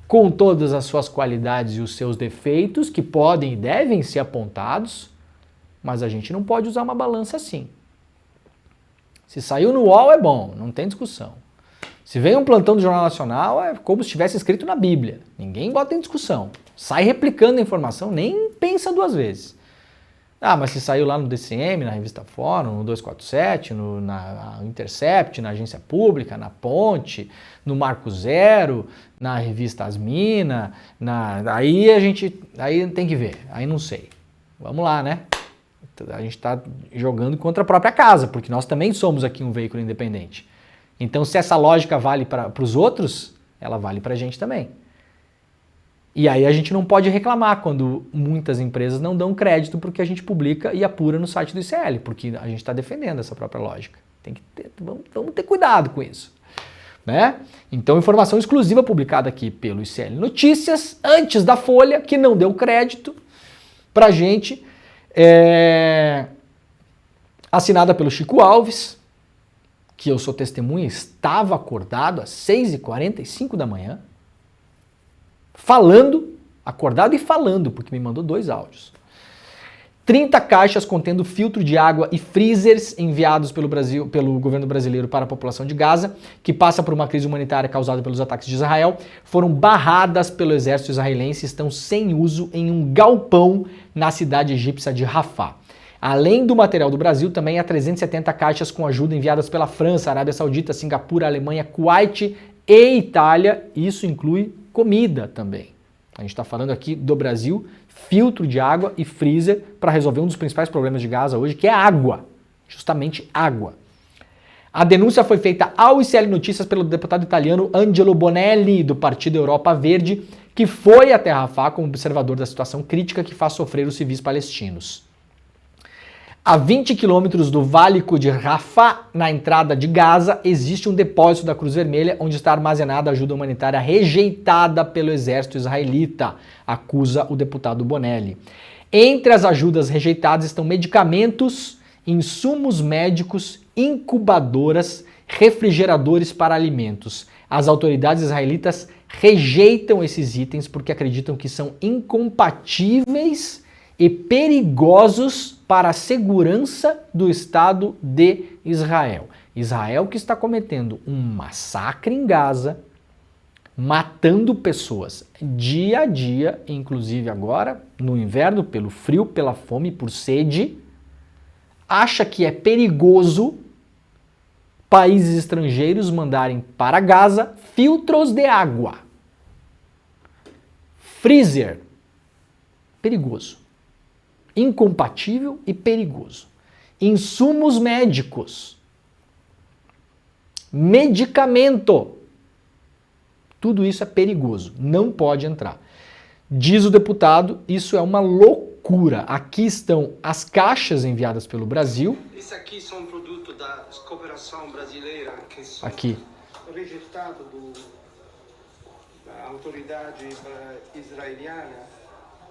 com todas as suas qualidades e os seus defeitos, que podem e devem ser apontados, mas a gente não pode usar uma balança assim. Se saiu no UOL é bom, não tem discussão. Se vem um plantão do Jornal Nacional, é como se estivesse escrito na Bíblia. Ninguém bota em discussão. Sai replicando a informação, nem pensa duas vezes. Ah, mas se saiu lá no DCM, na revista Fórum, no 247, na Intercept, na Agência Pública, na Ponte, no Marco Zero, na revista Asmina, aí tem que ver, aí não sei. Vamos lá, né? A gente está jogando contra a própria casa, porque nós também somos aqui um veículo independente. Então, se essa lógica vale para os outros, ela vale para a gente também. E aí a gente não pode reclamar quando muitas empresas não dão crédito porque a gente publica e apura no site do ICL, porque a gente está defendendo essa própria lógica. Vamos ter cuidado com isso. Né? Então, informação exclusiva publicada aqui pelo ICL Notícias, antes da Folha, que não deu crédito para a gente, assinada pelo Chico Alves, que eu sou testemunha, estava acordado às 6h45 da manhã, acordado e falando, porque me mandou 2 áudios. 30 caixas contendo filtro de água e freezers enviados pelo governo brasileiro para a população de Gaza, que passa por uma crise humanitária causada pelos ataques de Israel, foram barradas pelo exército israelense e estão sem uso em um galpão na cidade egípcia de Rafah. Além do material do Brasil, também há 370 caixas com ajuda enviadas pela França, Arábia Saudita, Singapura, Alemanha, Kuwait e Itália. Isso inclui comida também. A gente está falando aqui do Brasil, filtro de água e freezer para resolver um dos principais problemas de Gaza hoje, que é a água. Justamente água. A denúncia foi feita ao ICL Notícias pelo deputado italiano Angelo Bonelli, do Partido Europa Verde, que foi até Rafah como observador da situação crítica que faz sofrer os civis palestinos. A 20 quilômetros do Vale de Rafah, na entrada de Gaza, existe um depósito da Cruz Vermelha onde está armazenada a ajuda humanitária rejeitada pelo exército israelita, acusa o deputado Bonelli. Entre as ajudas rejeitadas estão medicamentos, insumos médicos, incubadoras, refrigeradores para alimentos. As autoridades israelitas rejeitam esses itens porque acreditam que são incompatíveis e perigosos para a segurança do Estado de Israel. Israel que está cometendo um massacre em Gaza, matando pessoas dia a dia, inclusive agora, no inverno, pelo frio, pela fome, por sede, acha que é perigoso países estrangeiros mandarem para Gaza filtros de água. Freezer. Perigoso. Incompatível e perigoso. Insumos médicos. Medicamento. Tudo isso é perigoso. Não pode entrar. Diz o deputado, isso é uma loucura. Aqui estão as caixas enviadas pelo Brasil. Isso aqui são produto da cooperação brasileira que são aqui. Rejeitado da autoridade israeliana.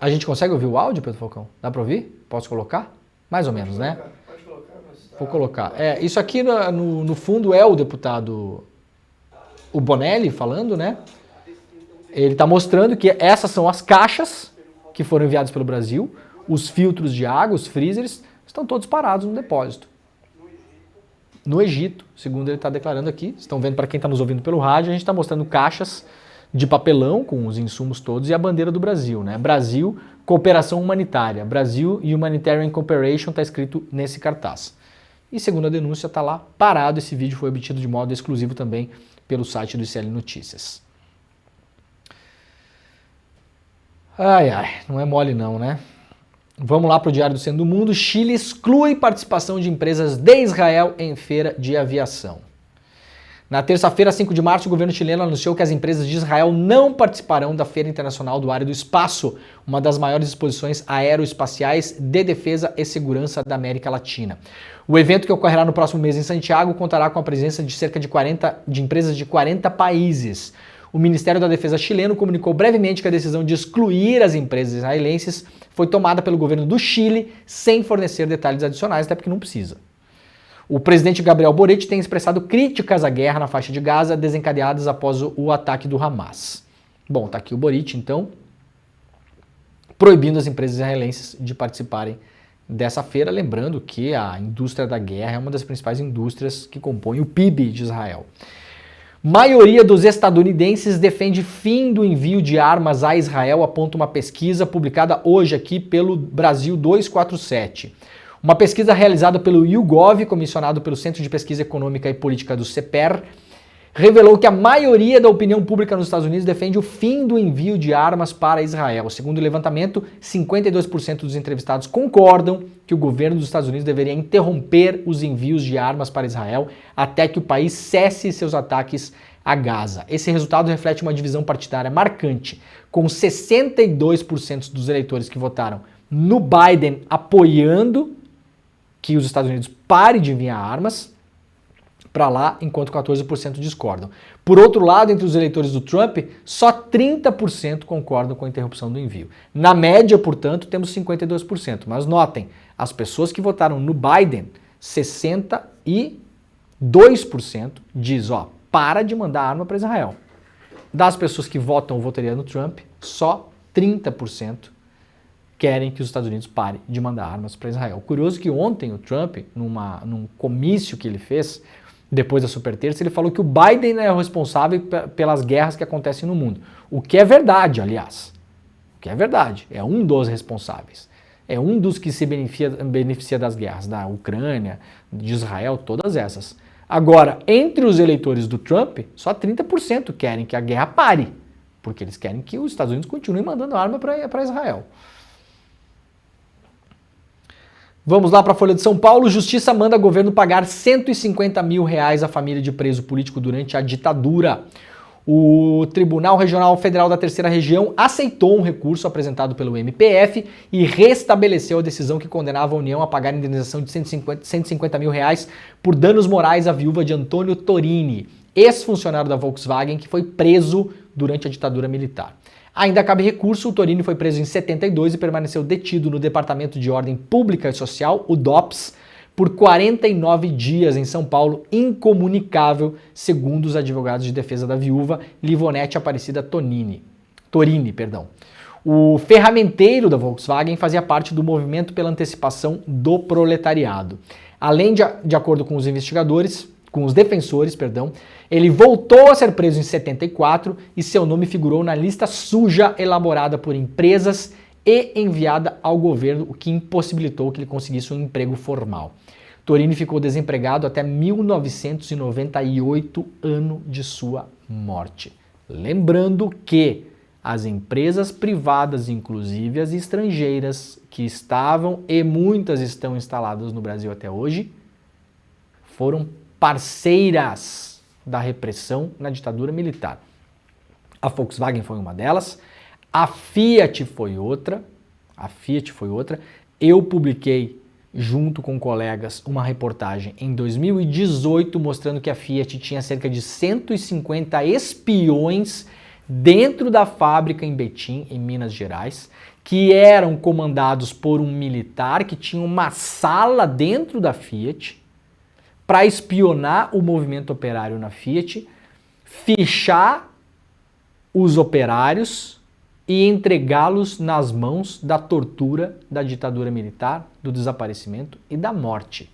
A gente consegue ouvir o áudio, Pedro Falcão? Dá para ouvir? Posso colocar? Mais ou menos, né? Pode colocar, mas tá... Vou colocar. Isso aqui no fundo é o deputado, o Bonelli falando, né? Ele está mostrando que essas são as caixas que foram enviadas pelo Brasil, os filtros de água, os freezers, estão todos parados no depósito. No Egito, segundo ele está declarando aqui. Estão vendo, para quem está nos ouvindo pelo rádio, a gente está mostrando caixas de papelão com os insumos todos e a bandeira do Brasil, né? Brasil, cooperação humanitária. Brasil Humanitarian Cooperation está escrito nesse cartaz. E segundo a denúncia, está lá parado. Esse vídeo foi obtido de modo exclusivo também pelo site do ICL Notícias. Ai, não é mole não, né? Vamos lá para o Diário do Centro do Mundo. Chile exclui participação de empresas de Israel em feira de aviação. Na terça-feira, 5 de março, o governo chileno anunciou que as empresas de Israel não participarão da Feira Internacional do Ar e do Espaço, uma das maiores exposições aeroespaciais de defesa e segurança da América Latina. O evento, que ocorrerá no próximo mês em Santiago, contará com a presença de cerca de empresas de 40 países. O Ministério da Defesa chileno comunicou brevemente que a decisão de excluir as empresas israelenses foi tomada pelo governo do Chile, sem fornecer detalhes adicionais, até porque não precisa. O presidente Gabriel Boric tem expressado críticas à guerra na faixa de Gaza, desencadeadas após o ataque do Hamas. Bom, tá aqui o Boric, então, proibindo as empresas israelenses de participarem dessa feira, lembrando que a indústria da guerra é uma das principais indústrias que compõem o PIB de Israel. Maioria dos estadunidenses defende fim do envio de armas a Israel, aponta uma pesquisa publicada hoje aqui pelo Brasil 247. Uma pesquisa realizada pelo YouGov, comissionado pelo Centro de Pesquisa Econômica e Política do CEPER, revelou que a maioria da opinião pública nos Estados Unidos defende o fim do envio de armas para Israel. Segundo o levantamento, 52% dos entrevistados concordam que o governo dos Estados Unidos deveria interromper os envios de armas para Israel até que o país cesse seus ataques a Gaza. Esse resultado reflete uma divisão partidária marcante, com 62% dos eleitores que votaram no Biden apoiando que os Estados Unidos parem de enviar armas para lá, enquanto 14% discordam. Por outro lado, entre os eleitores do Trump, só 30% concordam com a interrupção do envio. Na média, portanto, temos 52%. Mas notem, as pessoas que votaram no Biden, 62% diz, para de mandar arma para Israel. Das pessoas que votam ou votariam no Trump, só 30% querem que os Estados Unidos parem de mandar armas para Israel. Curioso que ontem o Trump, num comício que ele fez, depois da Super Terça, ele falou que o Biden é o responsável pelas guerras que acontecem no mundo. O que é verdade, aliás. O que é verdade. É um dos responsáveis. É um dos que se beneficia das guerras, da Ucrânia, de Israel, todas essas. Agora, entre os eleitores do Trump, só 30% querem que a guerra pare, porque eles querem que os Estados Unidos continuem mandando arma para Israel. Vamos lá para a Folha de São Paulo. Justiça manda governo pagar R$150 mil à família de preso político durante a ditadura. O Tribunal Regional Federal da Terceira Região aceitou um recurso apresentado pelo MPF e restabeleceu a decisão que condenava a União a pagar indenização de R$150 mil por danos morais à viúva de Antônio Torini, ex-funcionário da Volkswagen que foi preso durante a ditadura militar. Ainda cabe recurso, o Torini foi preso em 72 e permaneceu detido no Departamento de Ordem Pública e Social, o DOPS, por 49 dias em São Paulo, incomunicável, segundo os advogados de defesa da viúva, Livonete Aparecida Torini. O ferramenteiro da Volkswagen fazia parte do movimento pela antecipação do proletariado. Além de acordo com os investigadores, com os defensores, ele voltou a ser preso em 74 e seu nome figurou na lista suja elaborada por empresas e enviada ao governo, o que impossibilitou que ele conseguisse um emprego formal. Torini ficou desempregado até 1998, ano de sua morte. Lembrando que as empresas privadas, inclusive as estrangeiras, que estavam e muitas estão instaladas no Brasil até hoje, foram parceiras da repressão na ditadura militar. A Volkswagen foi uma delas, a Fiat foi outra. Eu publiquei, junto com colegas, uma reportagem em 2018 mostrando que a Fiat tinha cerca de 150 espiões dentro da fábrica em Betim, em Minas Gerais, que eram comandados por um militar que tinha uma sala dentro da Fiat para espionar o movimento operário na Fiat, fichar os operários e entregá-los nas mãos da tortura, da ditadura militar, do desaparecimento e da morte.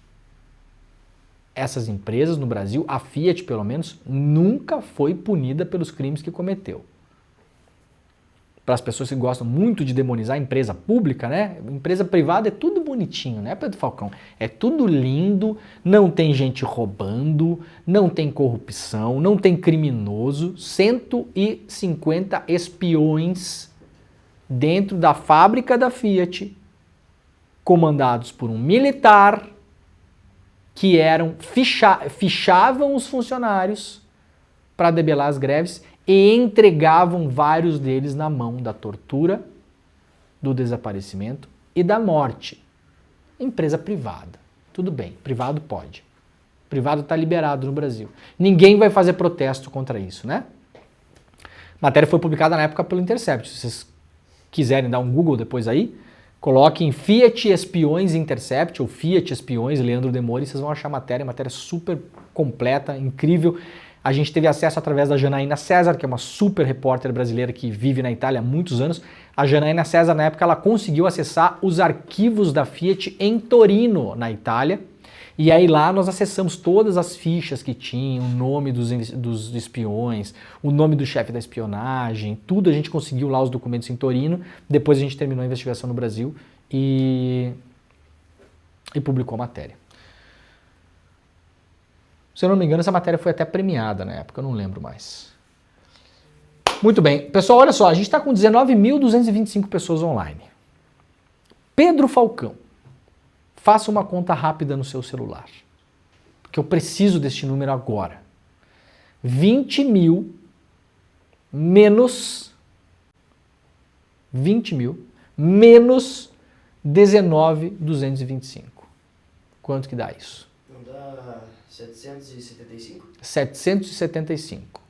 Essas empresas no Brasil, a Fiat pelo menos, nunca foi punida pelos crimes que cometeu. Para as pessoas que gostam muito de demonizar a empresa pública, né? Empresa privada é tudo bonitinho, né, Pedro Falcão? É tudo lindo, não tem gente roubando, não tem corrupção, não tem criminoso. 150 espiões dentro da fábrica da Fiat, comandados por um militar, que fichavam os funcionários para debelar as greves e entregavam vários deles na mão da tortura, do desaparecimento e da morte. Empresa privada. Tudo bem, privado pode. Privado está liberado no Brasil. Ninguém vai fazer protesto contra isso, né? A matéria foi publicada na época pelo Intercept. Se vocês quiserem dar um Google depois aí, coloquem Fiat Espiões Intercept ou Fiat Espiões Leandro Demore, vocês vão achar a matéria super completa, incrível. A gente teve acesso através da Janaína César, que é uma super repórter brasileira que vive na Itália há muitos anos. A Janaína César, na época, ela conseguiu acessar os arquivos da Fiat em Torino, na Itália. E aí lá nós acessamos todas as fichas que tinham, o nome dos espiões, o nome do chefe da espionagem, tudo a gente conseguiu lá os documentos em Torino, depois a gente terminou a investigação no Brasil e publicou a matéria. Se eu não me engano, essa matéria foi até premiada na época, eu não lembro mais. Muito bem. Pessoal, olha só, a gente está com 19.225 pessoas online. Pedro Falcão, faça uma conta rápida no seu celular, porque eu preciso deste número agora. 20 mil menos 19.225. Quanto que dá isso? Não dá 775? 775.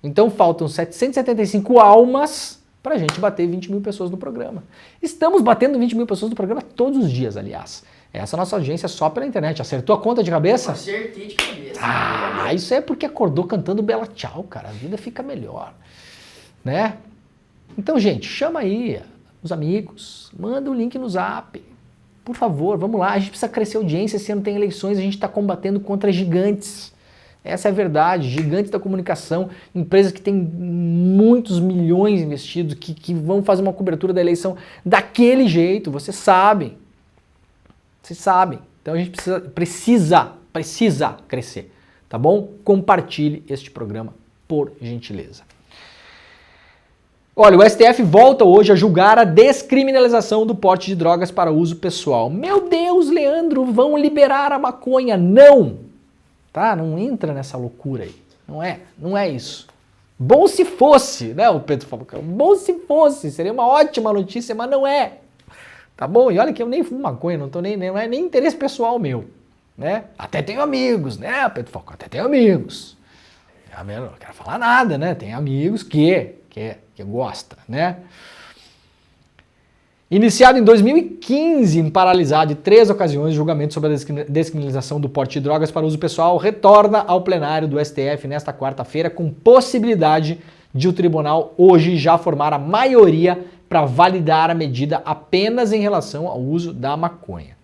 Então faltam 775 almas para a gente bater 20 mil pessoas no programa. Estamos batendo 20 mil pessoas no programa todos os dias, aliás. Essa é a nossa audiência só pela internet. Acertou a conta de cabeça? Acertei de cabeça. Ah, isso é porque acordou cantando Bela Tchau, cara. A vida fica melhor, né? Então, gente, chama aí os amigos, manda o link no Zap. Por favor, vamos lá. A gente precisa crescer a audiência. Esse ano tem eleições, a gente está combatendo contra gigantes. Essa é a verdade, gigantes da comunicação, empresas que têm muitos milhões investidos, que vão fazer uma cobertura da eleição daquele jeito, vocês sabem. Vocês sabem. Então a gente precisa crescer, tá bom? Compartilhe este programa, por gentileza. Olha, o STF volta hoje a julgar a descriminalização do porte de drogas para uso pessoal. Meu Deus, Leandro, vão liberar a maconha. Não! Tá? Não entra nessa loucura aí. Não é isso. Bom se fosse, né, o Pedro Falcão? Bom se fosse, seria uma ótima notícia, mas não é. Tá bom? E olha que eu nem fumo maconha, não é nem interesse pessoal meu, né? Até tenho amigos, né, Pedro Falcão? Até tenho amigos. Eu não quero falar nada, né? Tem amigos que gosta, né? Iniciado em 2015, paralisado em 3 ocasiões, o julgamento sobre a descriminalização do porte de drogas para uso pessoal retorna ao plenário do STF nesta quarta-feira, com possibilidade de o tribunal hoje já formar a maioria para validar a medida apenas em relação ao uso da maconha.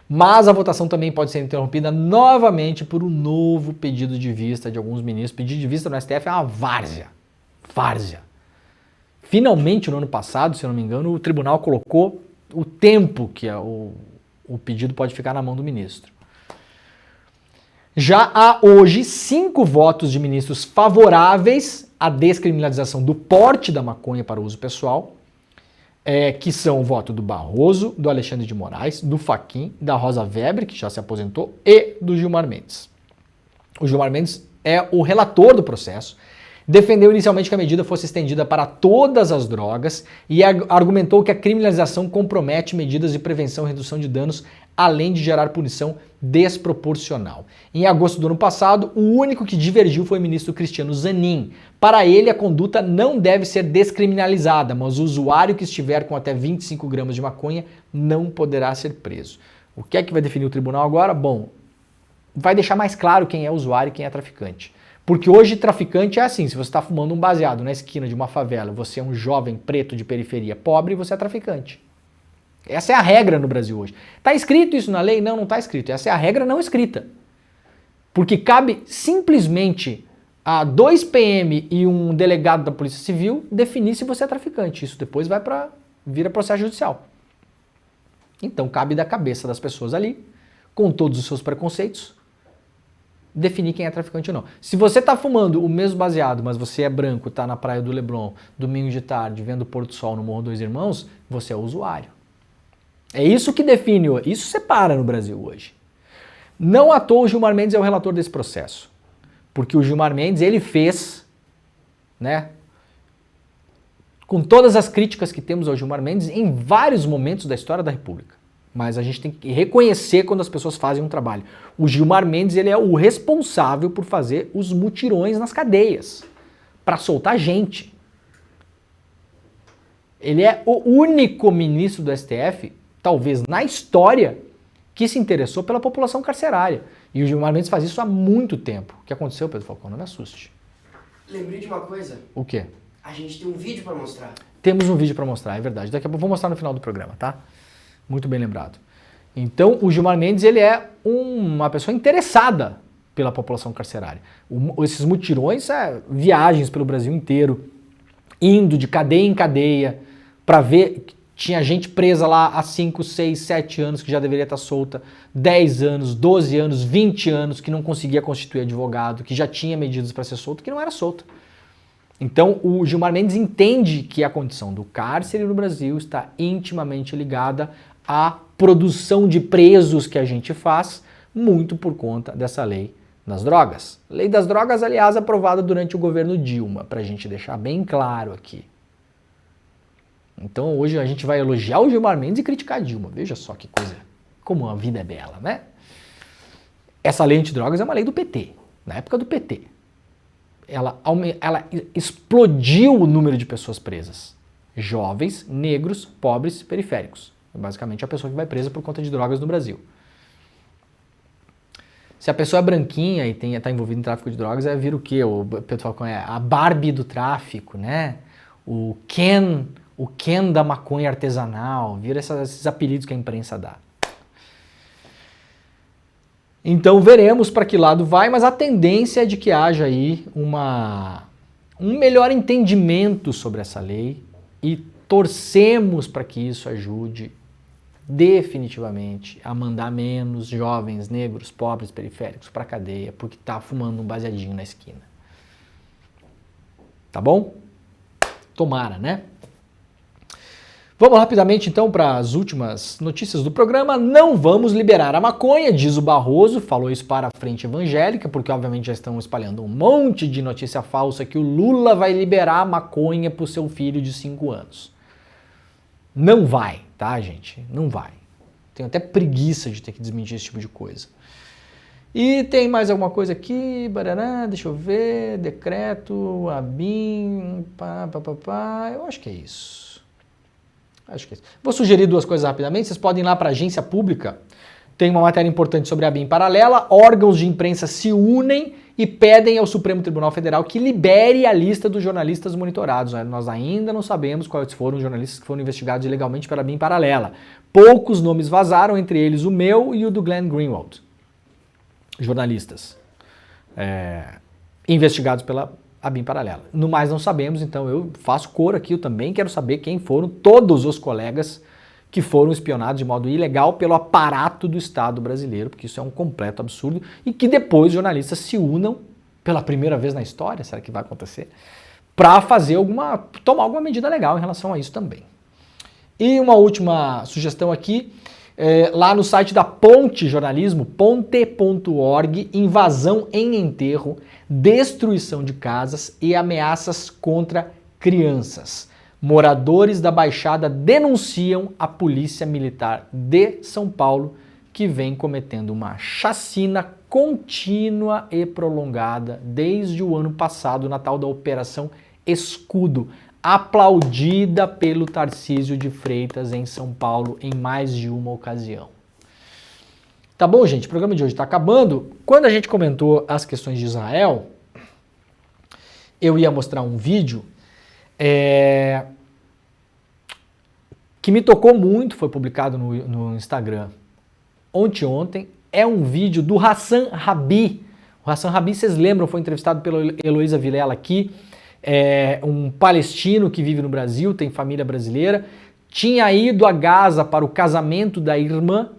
Mas a votação também pode ser interrompida novamente por um novo pedido de vista de alguns ministros. Pedido de vista no STF é uma várzea. Finalmente, no ano passado, se eu não me engano, o tribunal colocou o tempo que o pedido pode ficar na mão do ministro. Já há hoje 5 votos de ministros favoráveis à descriminalização do porte da maconha para uso pessoal, que são o voto do Barroso, do Alexandre de Moraes, do Fachin, da Rosa Weber, que já se aposentou, e do Gilmar Mendes. O Gilmar Mendes é o relator do processo, defendeu inicialmente que a medida fosse estendida para todas as drogas e argumentou que a criminalização compromete medidas de prevenção e redução de danos, além de gerar punição desproporcional. Em agosto do ano passado, o único que divergiu foi o ministro Cristiano Zanin. Para ele, a conduta não deve ser descriminalizada, mas o usuário que estiver com até 25 gramas de maconha não poderá ser preso. O que é que vai definir o tribunal agora? Bom, vai deixar mais claro quem é usuário e quem é traficante. Porque hoje traficante é assim, se você está fumando um baseado na esquina de uma favela, você é um jovem preto de periferia pobre, você é traficante. Essa é a regra no Brasil hoje. Está escrito isso na lei? Não, não está escrito. Essa é a regra não escrita. Porque cabe simplesmente a 2 PM e um delegado da Polícia Civil definir se você é traficante. Isso depois vira processo judicial. Então cabe da cabeça das pessoas ali, com todos os seus preconceitos, definir quem é traficante ou não. Se você está fumando o mesmo baseado, mas você é branco, está na praia do Leblon, domingo de tarde, vendo o pôr do sol no Morro dos Irmãos, você é usuário. É isso que define, isso separa no Brasil hoje. Não à toa o Gilmar Mendes é o relator desse processo. Porque o Gilmar Mendes, ele fez, né, com todas as críticas que temos ao Gilmar Mendes, em vários momentos da história da República. Mas a gente tem que reconhecer quando as pessoas fazem um trabalho. O Gilmar Mendes, ele é o responsável por fazer os mutirões nas cadeias, para soltar gente. Ele é o único ministro do STF, talvez na história, que se interessou pela população carcerária. E o Gilmar Mendes faz isso há muito tempo. O que aconteceu, Pedro Falcão? Não me assuste. Lembrei de uma coisa. O quê? A gente tem um vídeo para mostrar. Temos um vídeo para mostrar, é verdade. Daqui a pouco eu vou mostrar no final do programa, tá? Muito bem lembrado. Então, o Gilmar Mendes, ele é uma pessoa interessada pela população carcerária. Esses mutirões, viagens pelo Brasil inteiro, indo de cadeia em cadeia, para ver, tinha gente presa lá há 5, 6, 7 anos, que já deveria estar solta, 10 anos, 12 anos, 20 anos, que não conseguia constituir advogado, que já tinha medidas para ser solto, que não era solta. Então, o Gilmar Mendes entende que a condição do cárcere no Brasil está intimamente ligada à produção de presos que a gente faz, muito por conta dessa lei das drogas. Lei das drogas, aliás, aprovada durante o governo Dilma, para a gente deixar bem claro aqui. Então, hoje a gente vai elogiar o Gilmar Mendes e criticar a Dilma. Veja só que coisa, como a vida é bela, né? Essa lei antidrogas é uma lei do PT, na época do PT. Ela explodiu o número de pessoas presas. Jovens, negros, pobres, periféricos. É basicamente a pessoa que vai presa por conta de drogas no Brasil. Se a pessoa é branquinha e está envolvida em tráfico de drogas, vira o quê? O pessoal conhece a Barbie do tráfico, né? O Ken da maconha artesanal, vira esses apelidos que a imprensa dá. Então veremos para que lado vai, mas a tendência é de que haja aí um melhor entendimento sobre essa lei e torcemos para que isso ajude definitivamente a mandar menos jovens, negros, pobres, periféricos para a cadeia, porque está fumando um baseadinho na esquina. Tá bom? Tomara, né? Vamos rapidamente então para as últimas notícias do programa. Não vamos liberar a maconha, diz o Barroso, falou isso para a Frente Evangélica, porque obviamente já estão espalhando um monte de notícia falsa que o Lula vai liberar a maconha para o seu filho de 5 anos. Não vai, tá, gente? Não vai. Tenho até preguiça de ter que desmentir esse tipo de coisa. E tem mais alguma coisa aqui, barará, deixa eu ver, decreto, ABIN, eu acho que é isso. Vou sugerir 2 coisas rapidamente, vocês podem ir lá para a agência pública, tem uma matéria importante sobre a ABIN paralela, órgãos de imprensa se unem e pedem ao Supremo Tribunal Federal que libere a lista dos jornalistas monitorados. Nós ainda não sabemos quais foram os jornalistas que foram investigados ilegalmente pela ABIN paralela. Poucos nomes vazaram, entre eles o meu e o do Glenn Greenwald, jornalistas investigados pela ABIN paralela. No mais não sabemos, então eu faço coro aqui, eu também quero saber quem foram todos os colegas que foram espionados de modo ilegal pelo aparato do Estado brasileiro, porque isso é um completo absurdo, e que depois jornalistas se unam pela primeira vez na história, será que vai acontecer? Para tomar alguma medida legal em relação a isso também. E uma última sugestão aqui, lá no site da Ponte Jornalismo, ponte.org, invasão em enterro, destruição de casas e ameaças contra crianças. Moradores da Baixada denunciam a Polícia Militar de São Paulo, que vem cometendo uma chacina contínua e prolongada desde o ano passado, na tal da Operação Escudo, aplaudida pelo Tarcísio de Freitas em São Paulo em mais de uma ocasião. Tá bom, gente? O programa de hoje está acabando. Quando a gente comentou as questões de Israel, eu ia mostrar um vídeo que me tocou muito, foi publicado no Instagram ontem. É um vídeo do Hassan Rabi. O Hassan Rabi, vocês lembram, foi entrevistado pela Heloísa Vilela aqui, um palestino que vive no Brasil, tem família brasileira, tinha ido a Gaza para o casamento da irmã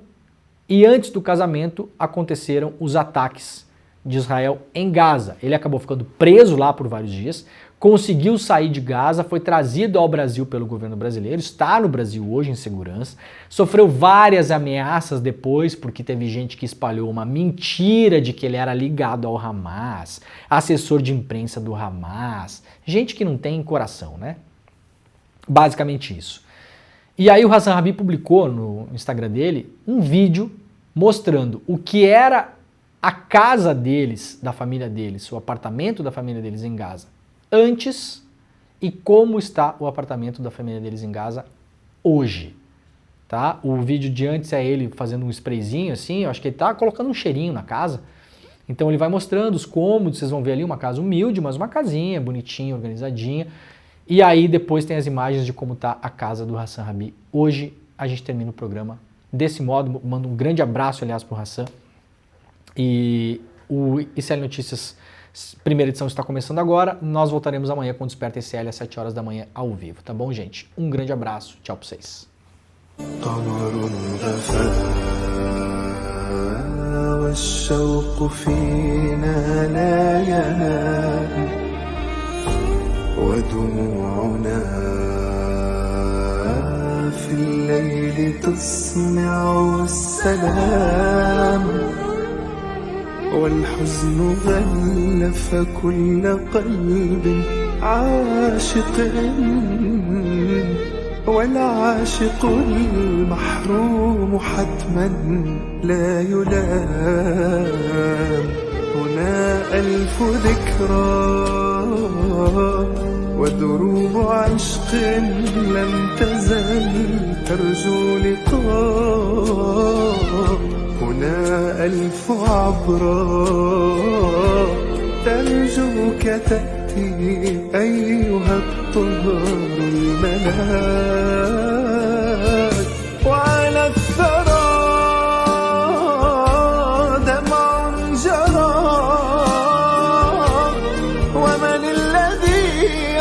e antes do casamento aconteceram os ataques de Israel em Gaza. Ele acabou ficando preso lá por vários dias, conseguiu sair de Gaza, foi trazido ao Brasil pelo governo brasileiro, está no Brasil hoje em segurança, sofreu várias ameaças depois, porque teve gente que espalhou uma mentira de que ele era ligado ao Hamas, assessor de imprensa do Hamas, gente que não tem coração, né? Basicamente isso. E aí o Hassan Rabi publicou no Instagram dele um vídeo mostrando o que era a casa deles, da família deles, o apartamento da família deles em Gaza antes e como está o apartamento da família deles em Gaza hoje, tá? O vídeo de antes é ele fazendo um sprayzinho assim, eu acho que ele tá colocando um cheirinho na casa, então ele vai mostrando os cômodos, vocês vão ver ali uma casa humilde, mas uma casinha bonitinha, organizadinha, e aí depois tem as imagens de como tá a casa do Hassan Rabi. Hoje a gente termina o programa Desse modo, mando um grande abraço, aliás, para o Hassan. E o ICL Notícias, primeira edição, está começando agora. Nós voltaremos amanhã com o Desperta ICL às 7 horas da manhã ao vivo, tá bom, gente? Um grande abraço, tchau para vocês. والشوق فينا لا ينام ودموعنا في الليل تسمع السلام والحزن غلف كل قلب عاشق والعاشق المحروم حتما لا يلام هنا ألف ذكرى ودروب عشق لم تزل ترجو لقاء هنا ألف عبرة ترجوك تأتي أيها الطهر الملاك وعلى الثرى دمع جرى ومن الذي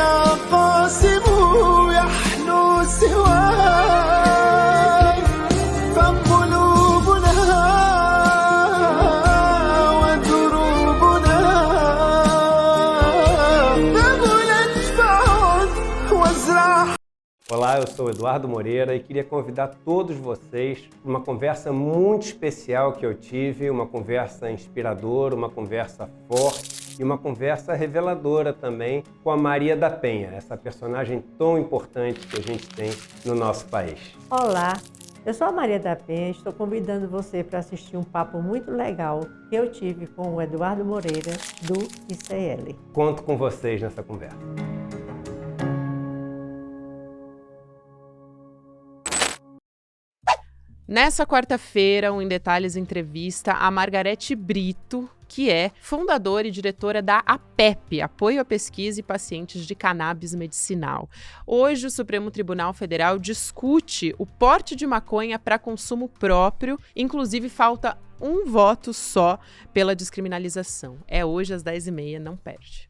قاسمه يحنو سواك فقلوبنا ودروبنا ذبلت فعد وازرع. Olá, eu sou Eduardo Moreira e queria convidar todos vocês para uma conversa muito especial que eu tive, uma conversa inspiradora, uma conversa forte e uma conversa reveladora também com a Maria da Penha, essa personagem tão importante que a gente tem no nosso país. Olá, eu sou a Maria da Penha e estou convidando você para assistir um papo muito legal que eu tive com o Eduardo Moreira, do ICL. Conto com vocês nessa conversa. Nessa quarta-feira, o Em Detalhes entrevista a Margarete Brito, que é fundadora e diretora da APEP, Apoio à Pesquisa e Pacientes de Cannabis Medicinal. Hoje, o Supremo Tribunal Federal discute o porte de maconha para consumo próprio, inclusive falta um voto só pela descriminalização. É hoje às 10h30, não perde.